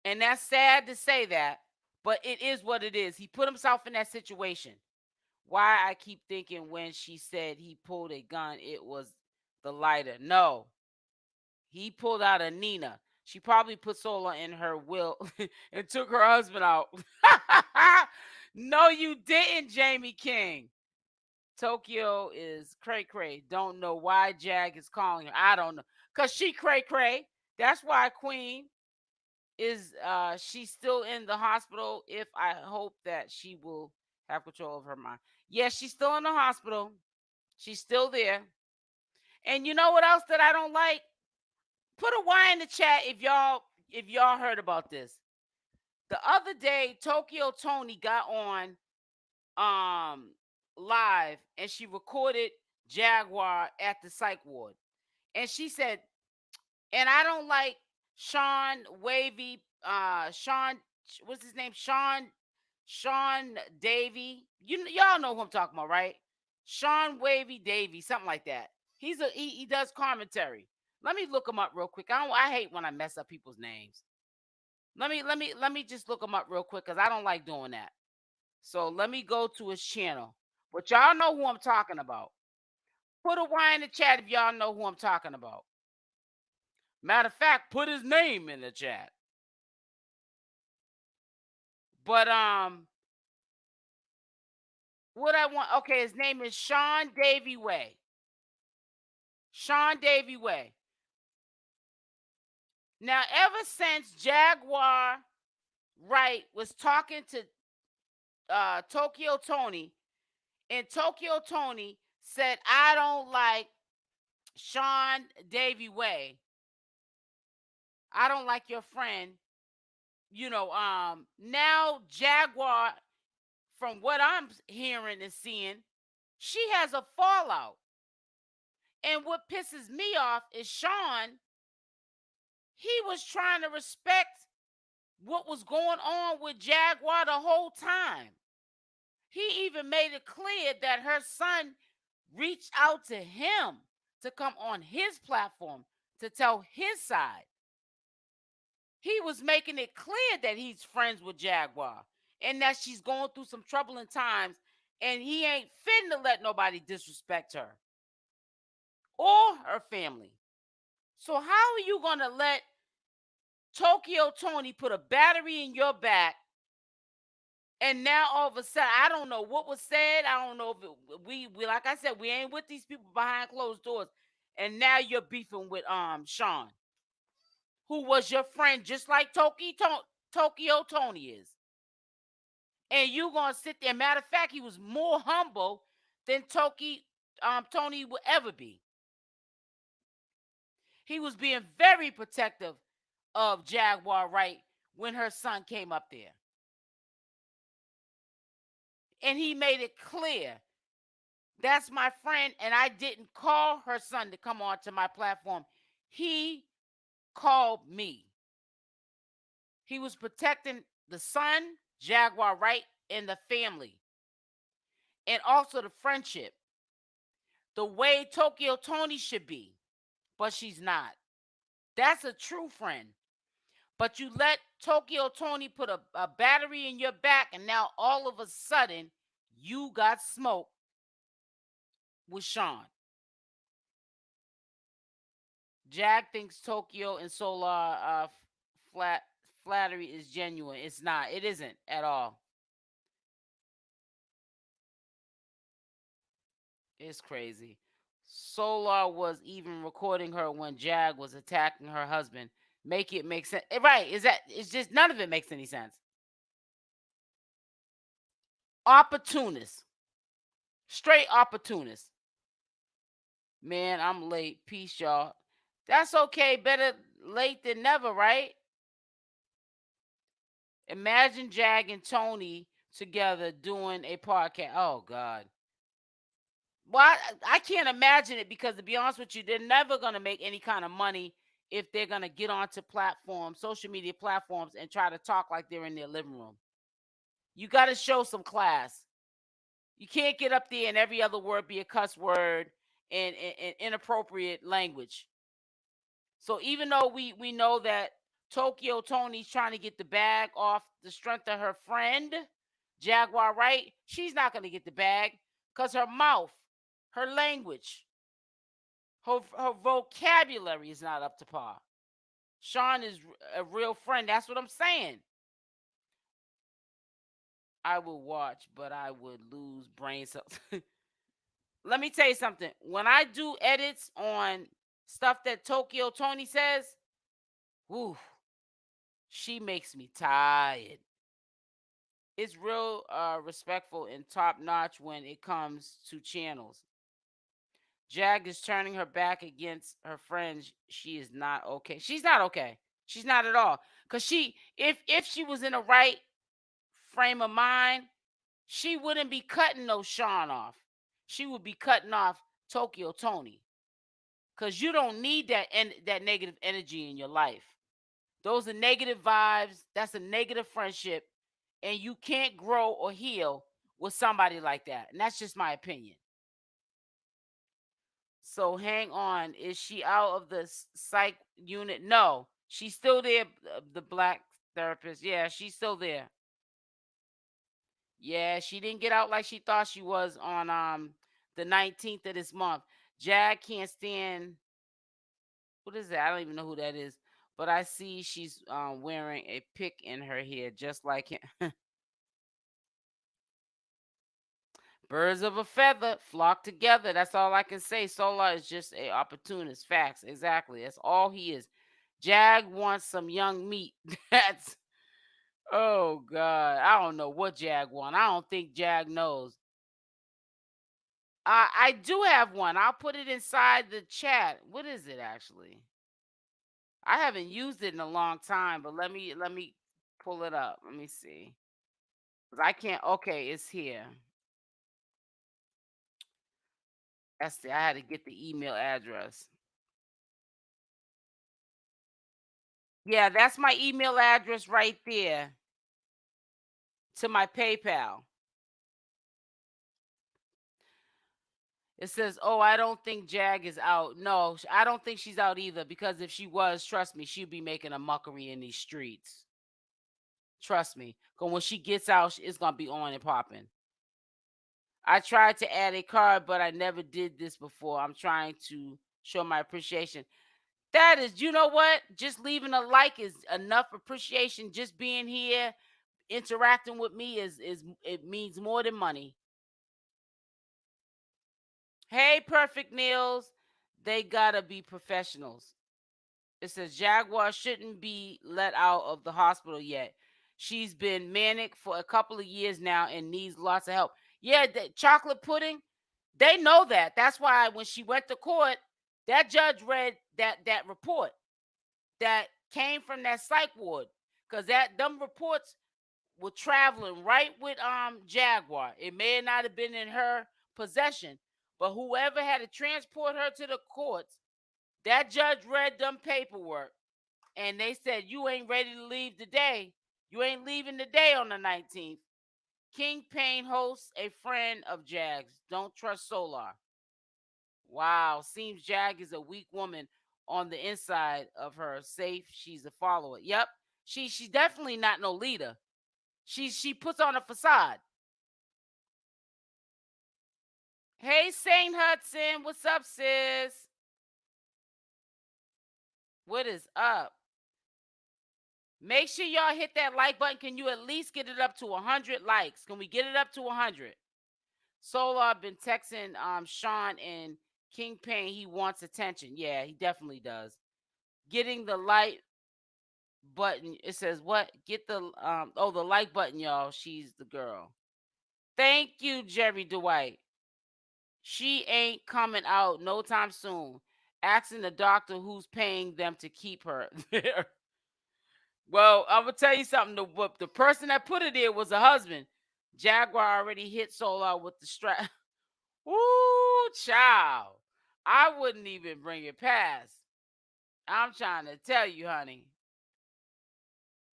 And that's sad to say that, but it is what it is. He put himself in that situation. Why I keep thinking when she said he pulled a gun, it was the lighter. No, he pulled out a Nina. She probably put Solar in her will and took her husband out. No, you didn't, Jamie King. Tokyo is cray cray. Don't know why Jag is calling her. I don't know. Cause she cray cray. That's why Queen is she's still in the hospital. If I hope that she will have control of her mind. Yes, she's still in the hospital. She's still there. And you know what else that I don't like? Put a Y in the chat if y'all heard about this. The other day, Tokyo Tony got on live and she recorded Jaguar at the psych ward. And she said, and I don't like Sean Wavy, Sean, what's his name? Sean Davy. Y'all know who I'm talking about, right? Sean Wavy Davy, something like that. He does commentary. Let me look him up real quick. I hate when I mess up people's names. Let me just look him up real quick because I don't like doing that. So let me go to his channel. But y'all know who I'm talking about. Put a Y in the chat if y'all know who I'm talking about. Matter of fact, put his name in the chat. But what I want, okay, his name is Sean Davy Way. Sean Davy Way. Now, ever since Jaguar Wright was talking to Tokyo Tony, and Tokyo Tony said, I don't like Sean Davy Way. I don't like your friend. Now Jaguar, from what I'm hearing and seeing, she has a fallout. And what pisses me off is Sean, he was trying to respect what was going on with Jaguar the whole time. He even made it clear that her son reached out to him to come on his platform to tell his side. He was making it clear that he's friends with Jaguar and that she's going through some troubling times, and he ain't finna let nobody disrespect her or her family. So how are you gonna let Tokyo Tony put a battery in your back, and now all of a sudden, I don't know what was said. I don't know if we like I said, we ain't with these people behind closed doors, and now you're beefing with Sean, who was your friend, just like Tokyo Tony is. And you gonna sit there. Matter of fact, he was more humble than Tony would ever be. He was being very protective of Jaguar Wright when her son came up there. And he made it clear, that's my friend, and I didn't call her son to come onto my platform. He called me. He was protecting the son, Jaguar Wright, and the family. And also the friendship. The way Tokyo Tony should be. But she's not. That's a true friend. But you let Tokyo Tony put a battery in your back, and now all of a sudden, you got smoke with Sean. Jag thinks Tokyo and Solar flattery is genuine. It's not. It isn't at all. It's crazy. Solar was even recording her when Jag was attacking her husband. Make it make sense. Right. It's just none of it makes any sense. Opportunist. Straight opportunist. Man, I'm late. Peace, y'all. That's okay. Better late than never, right? Imagine Jag and Tony together doing a podcast. Oh, God. Well, I can't imagine it because, to be honest with you, they're never going to make any kind of money if they're going to get onto platforms, social media platforms, and try to talk like they're in their living room. You got to show some class. You can't get up there and every other word be a cuss word and inappropriate language. So even though we know that 𝗪𝗪𝗀's trying to get the bag off the strength of her friend, Jaguar Wright. She's not going to get the bag because her mouth, her language, her vocabulary is not up to par. Sean is a real friend. That's what I'm saying. I will watch, but I would lose brain cells. Let me tell you something. When I do edits on stuff that 𝗪𝗪𝗀 says, whew, she makes me tired. It's real respectful and top notch when it comes to channels. Jag is turning her back against her friends. She is not okay. She's not okay. She's not at all. Cause if she was in the right frame of mind, she wouldn't be cutting no Sean off. She would be cutting off 𝗪𝗪𝗀. Cause you don't need that negative energy in your life. Those are negative vibes. That's a negative friendship, and you can't grow or heal with somebody like that. And that's just my opinion. So hang on. Is she out of the psych unit? No, she's still there. The black therapist. Yeah, she's still there. Yeah, she didn't get out like she thought she was on the 19th of this month. Jag can't stand. What is that? I don't even know who that is. But I see she's wearing a pick in her hair, just like him. Birds of a feather flock together. That's all I can say. Solar is just a opportunist. Facts. Exactly. That's all he is. Jag wants some young meat. That's oh God. I don't know what Jag wants. I don't think Jag knows. I do have one. I'll put it inside the chat. What is it actually? I haven't used it in a long time, but let me pull it up. Let me see. 'Cause I can't. Okay, it's here. I had to get the email address. Yeah, that's my email address right there to my PayPal. It says, "Oh, I don't think Jag is out." No, I don't think she's out either because if she was, trust me, she'd be making a mockery in these streets. Trust me. Because when she gets out, it's going to be on and popping. I tried to add a card, but I never did this before. I'm trying to show my appreciation. That is, you know what? Just leaving a like is enough appreciation. Just being here, interacting with me is it means more than money. Hey, Perfect Meals, they gotta be professionals. It says Jaguar shouldn't be let out of the hospital yet. She's been manic for a couple of years now and needs lots of help. Yeah, the chocolate pudding, they know that. That's why when she went to court, that judge read that report that came from that psych ward. Cause them reports were traveling right with Jaguar. It may not have been in her possession, but whoever had to transport her to the courts, that judge read them paperwork, and they said you ain't ready to leave today. You ain't leaving today on the 19th. King Payne hosts a friend of Jag's. Don't trust Solar. Wow, seems Jag is a weak woman on the inside of her. Safe, she's a follower. Yep, she's definitely not no leader. She puts on a facade. Hey, Saint Hudson, what's up, sis? What is up? Make sure y'all hit that like button. Can you at least get it up to 100 likes? Can we get it up to 100? Solar been texting Sean and Kingpin. He wants attention. Yeah, he definitely does. Getting the like button. It says what? Get the the like button, y'all. She's the girl. Thank you, Jerry Dwight. She ain't coming out no time soon. Asking the doctor who's paying them to keep her there. Well, I'm gonna tell you something. The person that put it there was a husband. Jaguar already hit Solar with the strap. Ooh, child. I wouldn't even bring it past. I'm trying to tell you, honey.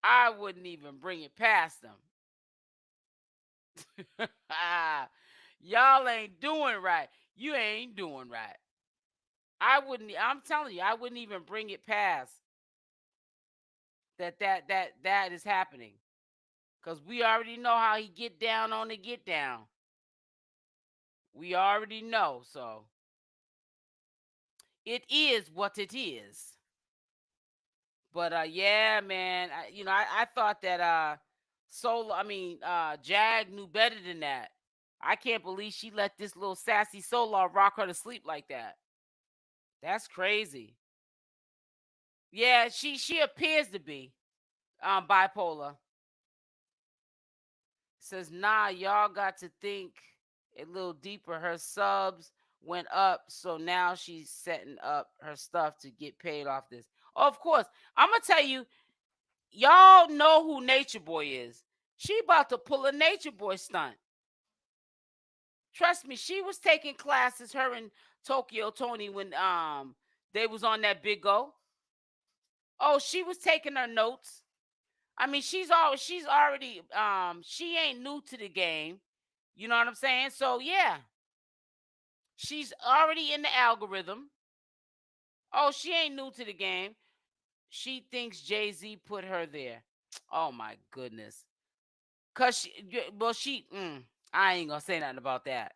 I wouldn't even bring it past them. Y'all ain't doing right. You ain't doing right. I'm telling you, I wouldn't even bring it past. that is happening. Because we already know how he get down on the get down. We already know. So it is what it is. But yeah, man. I thought that Jag knew better than that. I can't believe she let this little sassy Solar rock her to sleep like that. That's crazy. Yeah, she appears to be bipolar. Says, nah, y'all got to think a little deeper. Her subs went up, so now she's setting up her stuff to get paid off this. Oh, of course. I'm gonna tell you, y'all know who Natureboy is. She about to pull a Natureboy stunt. Trust me, she was taking classes, her and Tokyo Tony, when they was on that Big O. Oh, she was taking her notes. I mean, she's already she ain't new to the game. You know what I'm saying? So yeah, she's already in the algorithm. Oh, she ain't new to the game. She thinks Jay-Z put her there. Oh my goodness. Cause I ain't gonna say nothing about that.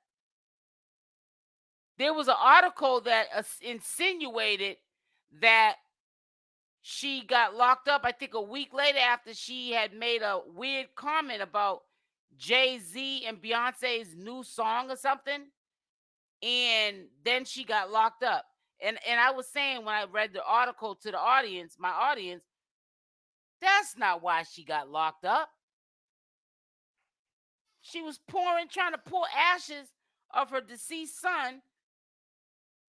There was an article that insinuated that she got locked up, I think a week later, after she had made a weird comment about Jay-Z and Beyonce's new song or something. And then she got locked up. And I was saying, when I read the article to the audience, my audience, that's not why she got locked up. She was trying to pour ashes of her deceased son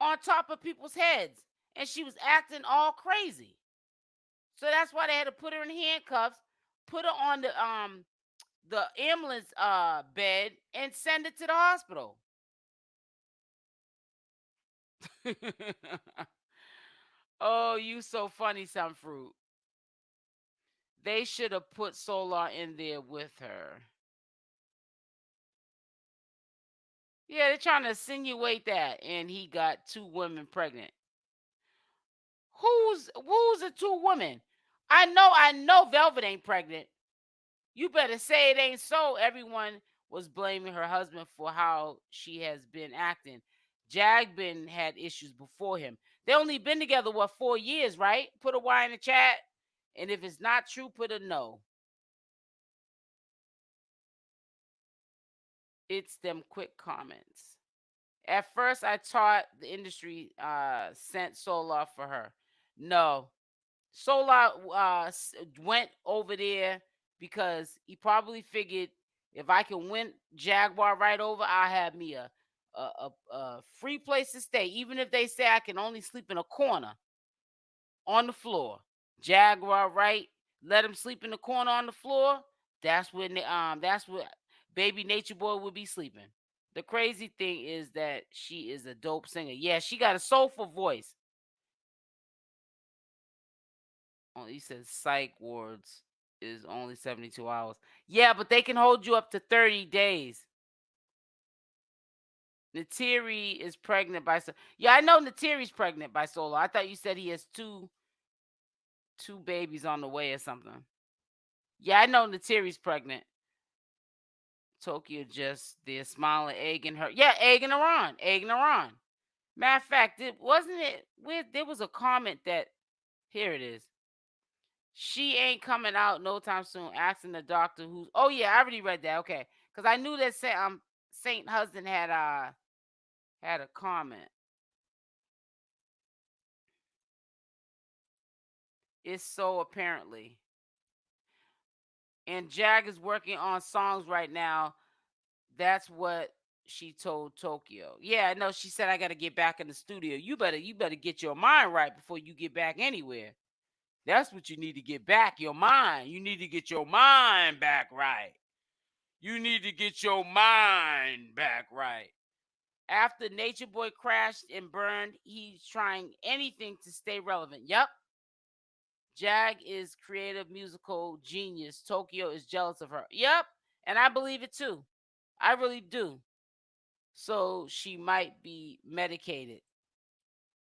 on top of people's heads. And she was acting all crazy. So that's why they had to put her in handcuffs, put her on the ambulance bed, and send it to the hospital. Oh, you so funny, some fruit. They should have put Solar in there with her. Yeah, they're trying to insinuate that, and he got 2 women pregnant. Who's the 2 women? I know Velvet ain't pregnant. You better say it ain't so. Everyone was blaming her husband for how she has been acting. Jagbin had issues before him. They only been together, 4 years, right? Put a Y in the chat. And if it's not true, put a no. It's them quick comments. At first, I thought the industry sent Solar for her. No. Solar went over there because he probably figured, if I can win Jaguar Wright over, I'll have me a free place to stay. Even if they say I can only sleep in a corner on the floor. Jaguar Wright let him sleep in the corner on the floor. That's where baby Natureboy would be sleeping. The crazy thing is that she is a dope singer. Yeah, she got a soulful voice. Oh, he says psych wards is only 72 hours. Yeah, but they can hold you up to 30 days. Natiri is pregnant by Yeah, I know Natiri's pregnant by Solo. I thought you said he has two babies on the way or something. Yeah, I know Natiri's pregnant. Tokyo just there smiling, egging her. Yeah, egging her on. Egging her on. Matter of fact, there was a comment that, here it is. She ain't coming out no time soon. Asking the doctor who's. Oh yeah, I already read that. Okay, because I knew that Saint Husband had a comment. It's so apparently. And Jag is working on songs right now. That's what she told Tokyo. Yeah, no, she said I got to get back in the studio. You better get your mind right before you get back anywhere. That's what you need to get back, your mind. You need to get your mind back right. You need to get your mind back right. After Natureboy crashed and burned, he's trying anything to stay relevant. Yep. Jag is creative musical genius. Tokyo is jealous of her. Yep. And I believe it too. I really do. So she might be medicated.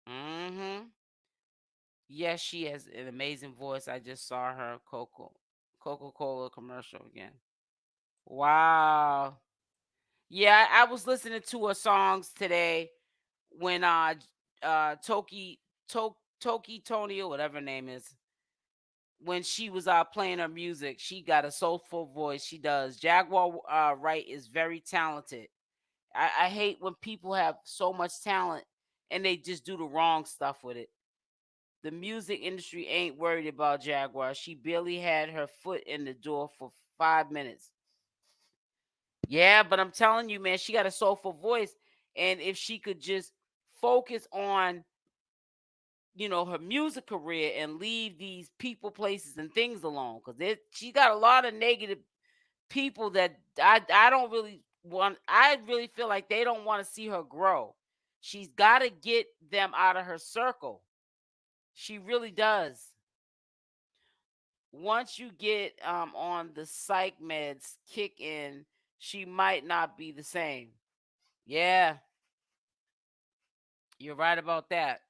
Mm-hmm. Yes, she has an amazing voice. I just saw her Coca-Cola commercial again. Wow. Yeah, I was listening to her songs today when Toki Tony or whatever her name is, when she was playing her music. She got a soulful voice. She does. Jaguar Wright is very talented. I hate when people have so much talent and they just do the wrong stuff with it. The music industry ain't worried about Jaguar. She barely had her foot in the door for 5 minutes. Yeah, but I'm telling you, man, she got a soulful voice. And if she could just focus on, her music career and leave these people, places, and things alone, because she got a lot of negative people that I don't really want. I really feel like they don't want to see her grow. She's got to get them out of her circle. She really does. Once you get on the psych meds kick in, she might not be the same. Yeah, you're right about that.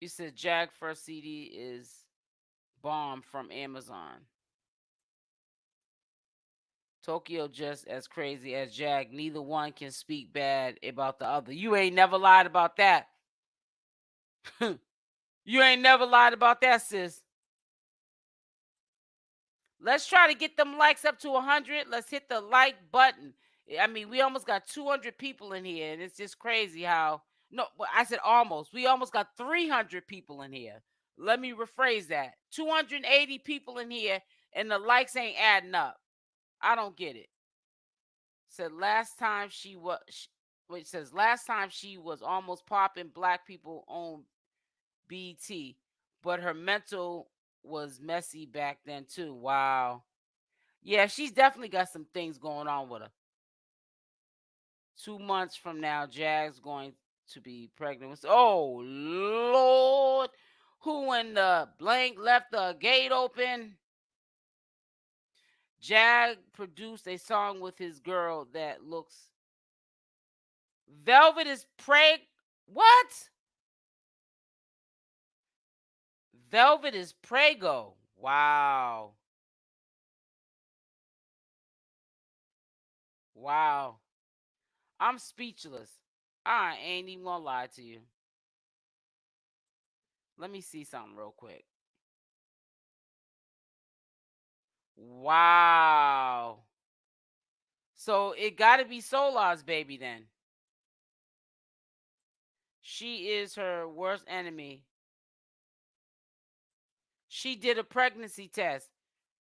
You said Jag first CD is bomb from Amazon. Tokyo just as crazy as Jag. Neither one can speak bad about the other. You ain't never lied about that. You ain't never lied about that, sis. Let's try to get them likes up to 100. Let's hit the like button. I mean, we almost got 200 people in here, and it's just crazy how. No, I said almost. We almost got 300 people in here. Let me rephrase that. 280 people in here, and the likes ain't adding up. I don't get it. Said last time she was. Wait, it says last time she was almost popping black people on BT, but her mental was messy back then too. Wow. Yeah, she's definitely got some things going on with her. 2 months from now, Jag's going to be pregnant with. Oh Lord, who in the blank left the gate open? Jag produced a song with his girl that looks. Velvet is preg. What? Velvet is prego. Wow. Wow. I'm speechless. I ain't even gonna lie to you. Let me see something real quick. Wow. So it got to be Solar's baby then. She is her worst enemy. She did a pregnancy test.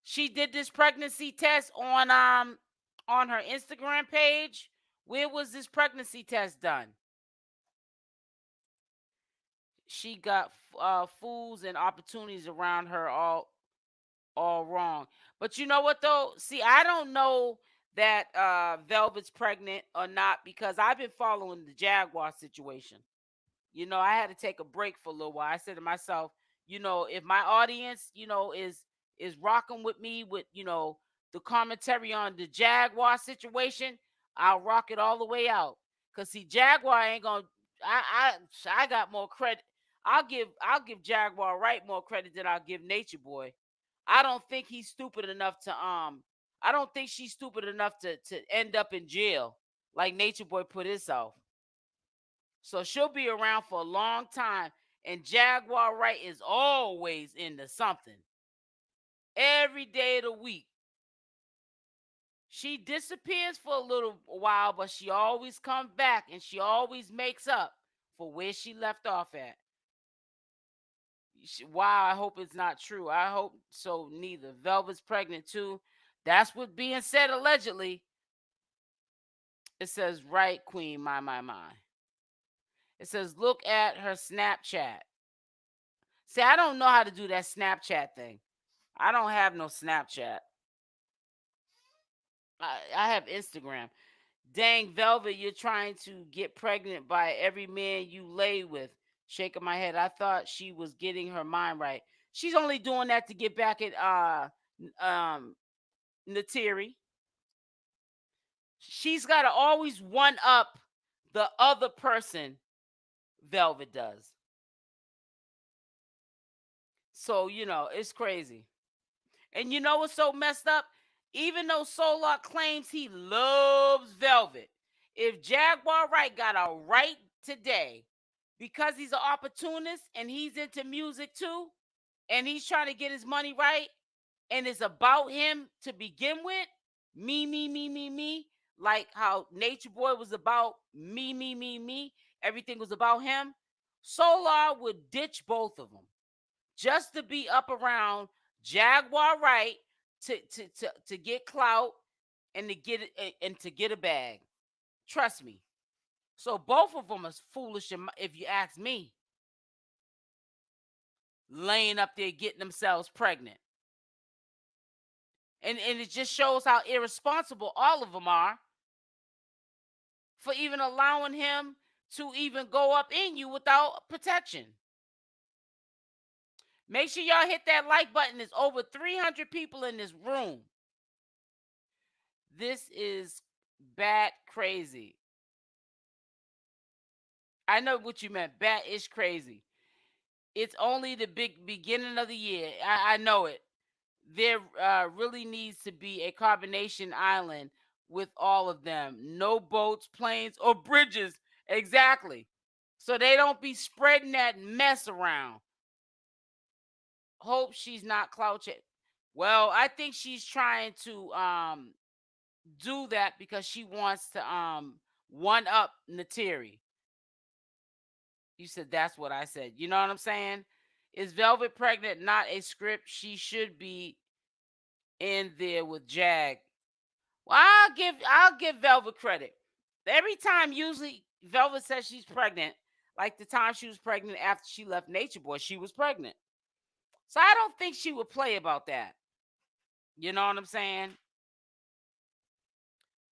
She did this pregnancy test on her Instagram page. Where was this pregnancy test done? She got fools and opportunities around her all wrong. But you know what though? See, I don't know that Velvet's pregnant or not because I've been following the Jaguar situation. I had to take a break for a little while. I said to myself, if my audience, is rocking with me with, the commentary on the Jaguar situation, I'll rock it all the way out. Cause see, Jaguar ain't gonna. I got more credit. I'll give Jaguar Wright more credit than I'll give Nature Boy. I don't think he's stupid enough to I don't think she's stupid enough to end up in jail like Nature Boy put himself. So she'll be around for a long time. And Jaguar Wright is always into something. Every day of the week. She disappears for a little while, but she always comes back and she always makes up for where she left off at. Wow, I hope it's not true. I hope so neither. Velvet's pregnant too. That's what's being said allegedly. It says, right, Queen, my. It says, look at her Snapchat. See, I don't know how to do that Snapchat thing. I don't have no Snapchat. I have Instagram. Dang, Velvet, you're trying to get pregnant by every man you lay with. Shaking my head. I thought she was getting her mind right. She's only doing that to get back at Nateri. She's got to always one up the other person Velvet does. So, it's crazy. And you know what's so messed up? Even though Solar claims he loves Velvet, if Jaguar Wright got a right today, because he's an opportunist and he's into music too, and he's trying to get his money right, and it's about him to begin with, me, like how Nature Boy was about me, everything was about him. Solar would ditch both of them just to be up around Jaguar Wright to get clout and to get it and to get a bag. Trust me. So both of them is foolish if you ask me. Laying up there getting themselves pregnant. And it just shows how irresponsible all of them are for even allowing him to even go up in you without protection. Make sure y'all hit that like button. There's over 300 people in this room. This is bat crazy. I know what you meant. Bat is crazy. It's only the big beginning of the year. I know it. There really needs to be a carbonation island with all of them. No boats, planes, or bridges. Exactly. So they don't be spreading that mess around. Hope she's not clout chasing. Well, I think she's trying to do that because she wants to one up Nateri. You said that's what I said. You know what I'm saying? Is Velvet pregnant not a script? She should be in there with Jag. Well, I'll give Velvet credit. Every time usually Velvet says she's pregnant, like the time she was pregnant after she left Nature Boy, she was pregnant. So I don't think she would play about that. You know what I'm saying?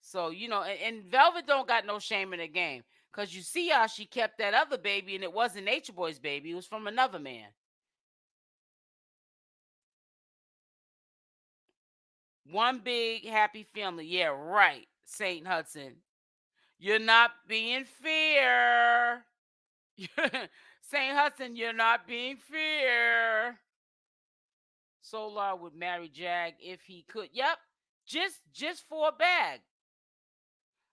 So, and Velvet don't got no shame in the game. Because you see how she kept that other baby, and it wasn't Nature Boy's baby. It was from another man. One big happy family. Yeah, right, St. Hudson. You're not being fair. St. Hudson, you're not being fair. Solar would marry Jag if he could. Yep, just for a bag.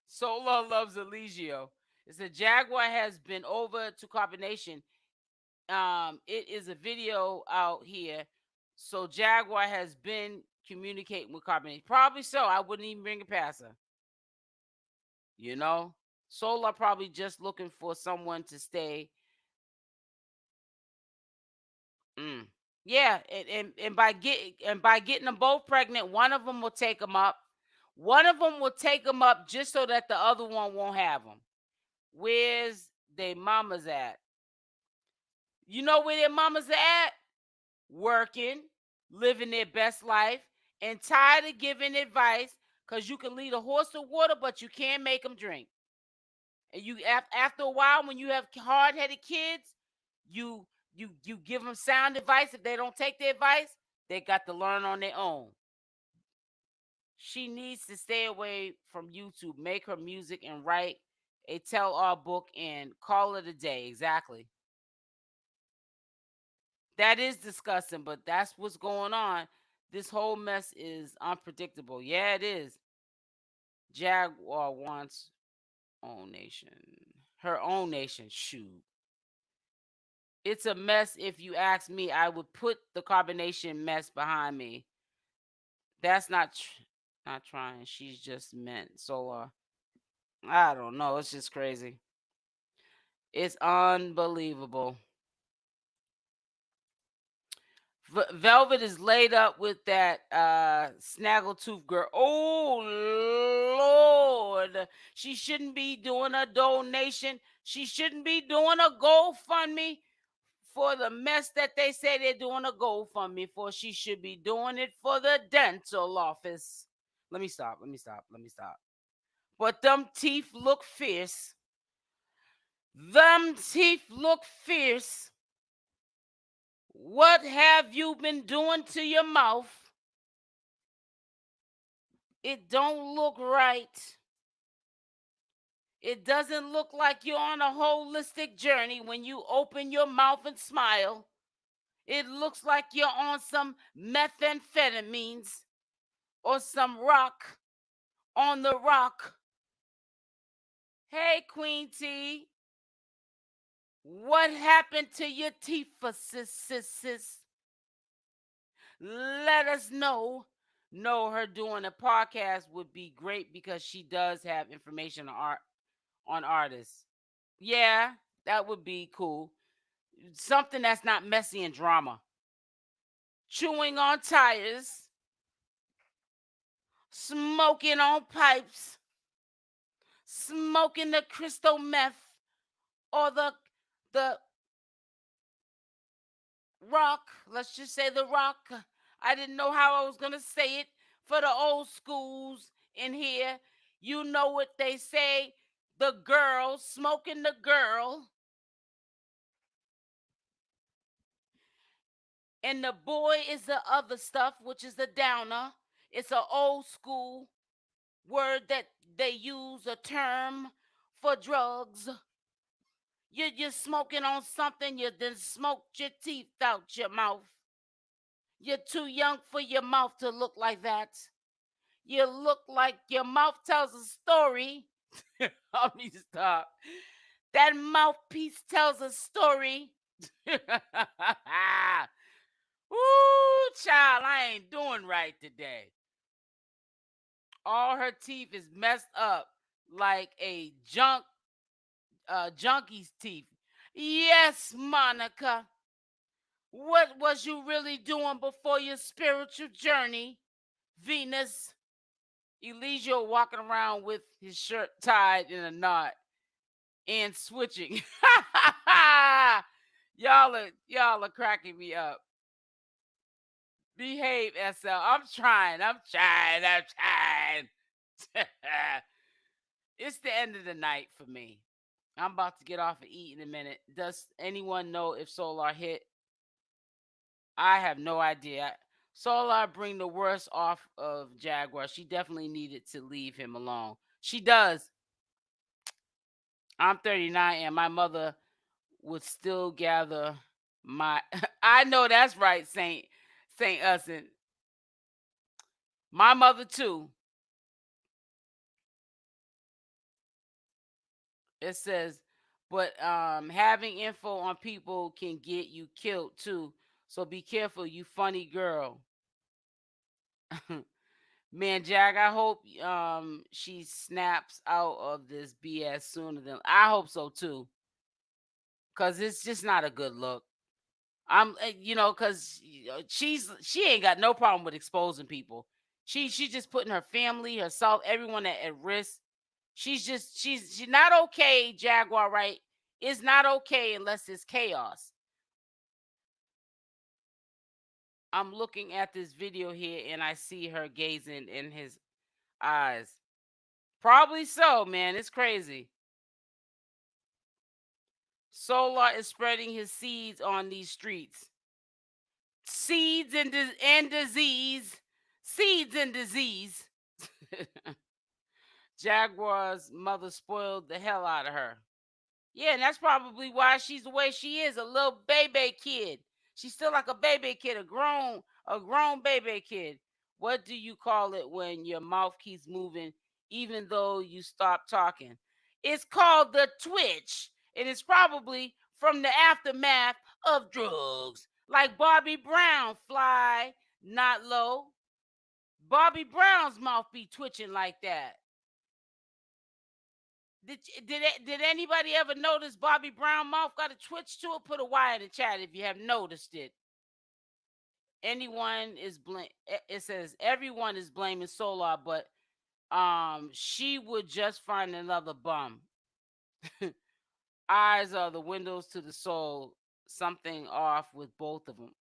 Solar loves Eligio. It's a Jaguar has been over to Carbonation. It is a video out here. So Jaguar has been communicating with Carbonation. Probably so. I wouldn't even bring it past her. Solar probably just looking for someone to stay. Yeah, and by getting them both pregnant, one of them will take them up. One of them will take them up just so that the other one won't have them. Where's their mamas at? You know where their mamas are at? Working, living their best life, and tired of giving advice because you can lead a horse to water, but you can't make them drink. And you after a while, when you have hard-headed kids, you give them sound advice. If they don't take the advice, they got to learn on their own. She needs to stay away from YouTube, make her music, and write a tell-all book and call it a day. Exactly. That is disgusting, but that's what's going on. This whole mess is unpredictable. Yeah, it is. Jaguar wants own nation. Her own nation. Shoot. It's a mess. If you ask me, I would put the carbonation mess behind me. That's not trying. She's just meant. So I don't know. It's just crazy. It's unbelievable. Velvet is laid up with that snaggletooth girl. Oh Lord. She shouldn't be doing a donation. She shouldn't be doing a GoFundMe for the mess that they say they're doing a GoFundMe for. She should be doing it for the dental office. Let me stop. But them teeth look fierce. Them teeth look fierce. What have you been doing to your mouth? It don't look right. It doesn't look like you're on a holistic journey when you open your mouth and smile. It looks like you're on some methamphetamines or some rock on the rock. Hey, Queen T, what happened to your teeth, sis? Let us know. No, her doing a podcast would be great because she does have information on artists. Yeah, that would be cool. Something that's not messy and drama. Chewing on tires, smoking on pipes, smoking the crystal meth or the rock. Let's just say the rock. I didn't know how I was gonna say it for the old schools in here. You know what they say. The girl smoking the girl. And the boy is the other stuff, which is the downer. It's an old school word that they use, a term for drugs. You're smoking on something, you then smoked your teeth out your mouth. You're too young for your mouth to look like that. You look like your mouth tells a story. Let me stop. That mouthpiece tells a story. Ooh, child, I ain't doing right today. All her teeth is messed up like a junkie's teeth. Yes, Monica. What was you really doing before your spiritual journey, Venus? Elijah walking around with his shirt tied in a knot and switching. y'all are cracking me up. Behave, SL. I'm trying. It's the end of the night for me. I'm about to get off and eat in a minute. Does anyone know if Solar hit? I have no idea. Solar bring the worst off of Jaguar. She definitely needed to leave him alone. She does. I'm 39 and my mother would still gather my I know that's right, Saint Usson. My mother too. It says, but having info on people can get you killed too. So be careful, you funny girl. Man, Jack, I hope she snaps out of this BS sooner than I hope so too. Cause it's just not a good look. Cause she ain't got no problem with exposing people. She's just putting her family, herself, everyone at risk. She's not okay, Jaguar, right? It's not okay unless it's chaos. I'm looking at this video here and I see her gazing in his eyes. Probably so, man. It's crazy. Solar is spreading his seeds on these streets. Seeds and disease. Seeds and disease. Jaguar's mother spoiled the hell out of her. Yeah, and that's probably why she's the way she is, a little baby kid. She's still like a baby kid, a grown baby kid. What do you call it when your mouth keeps moving even though you stop talking? It's called the twitch, and it's probably from the aftermath of drugs. Like Bobby Brown, fly, not low. Bobby Brown's mouth be twitching like that. Did anybody ever notice Bobby Brown mouth got a twitch to it? Put a Y in the chat if you have noticed it. It says everyone is blaming Solar, but she would just find another bum. Eyes are the windows to the soul. Something off with both of them.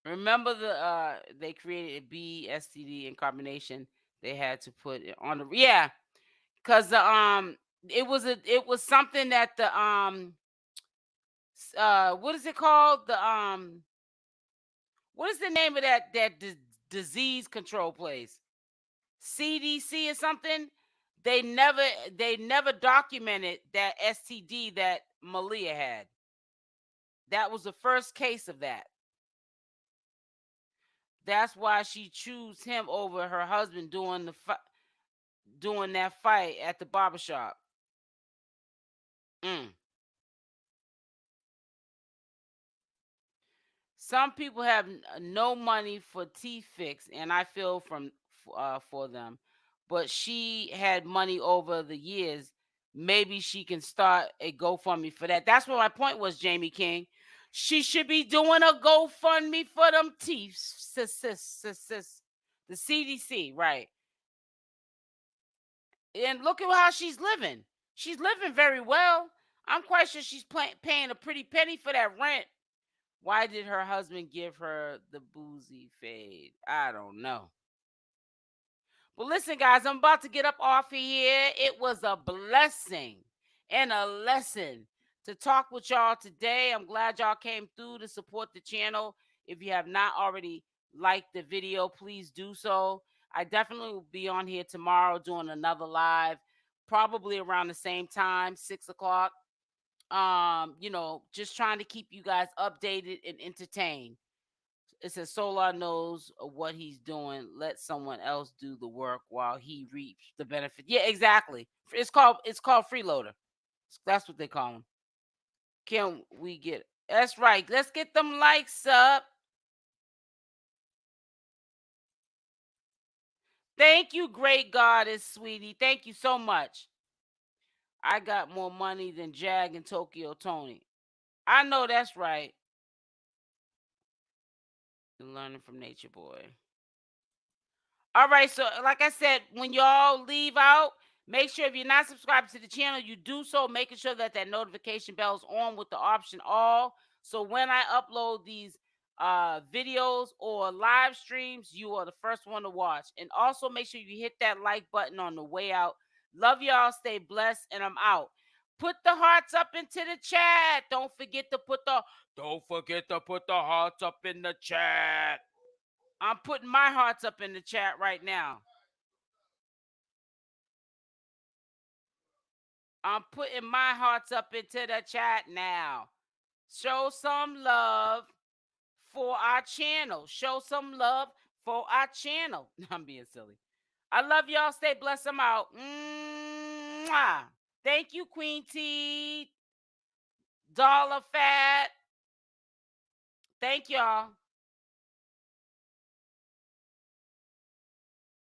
Remember they created a B STD and carbonation. They had to put it on the because it was something that the what is it called, what is the name of that disease control place? CDC or something. They never documented that STD that Malia had. That was the first case of that. That's why she chose him over her husband doing that fight at the barbershop. Some people have no money for teeth fix, and I feel for them. But she had money over the years. Maybe she can start a GoFundMe for that. That's what my point was, Jamie King. She should be doing a GoFundMe for them teeth. The CDC, right? And look at how she's living. She's living very well. I'm quite sure she's paying a pretty penny for that rent. Why did her husband give her the boozy fade? I don't know. But listen, guys, I'm about to get up off of here. It was a blessing and a lesson to talk with y'all today. I'm glad y'all came through to support the channel. If you have not already liked the video, please do so. I definitely will be on here tomorrow doing another live, probably around the same time, 6 o'clock. Just trying to keep you guys updated and entertained. It says Solar knows what he's doing. Let someone else do the work while he reaps the benefit. Yeah, exactly. It's called freeloader. That's what they call him. Can we get? That's right. Let's get them likes up. Thank you, great goddess, sweetie. Thank you so much. I got more money than Jag and Tokyo Tony. I know that's right. Learning from Natureboy. All right, so like I said, when y'all leave out, make sure if you're not subscribed to the channel, you do so, making sure that notification bell is on with the option all. So when I upload these videos or live streams, you are the first one to watch. And also make sure you hit that like button on the way out. Love y'all. Stay blessed, and I'm out. Put the hearts up into the chat. Don't forget to put the hearts up in the chat. I'm putting my hearts up in the chat right now. I'm putting my hearts up into the chat now. Show some love for our channel. Show some love for our channel. I'm being silly. I love y'all. Stay blessed. I'm out. Mwah. Thank you, Queen T. Dollar Fat. Thank y'all.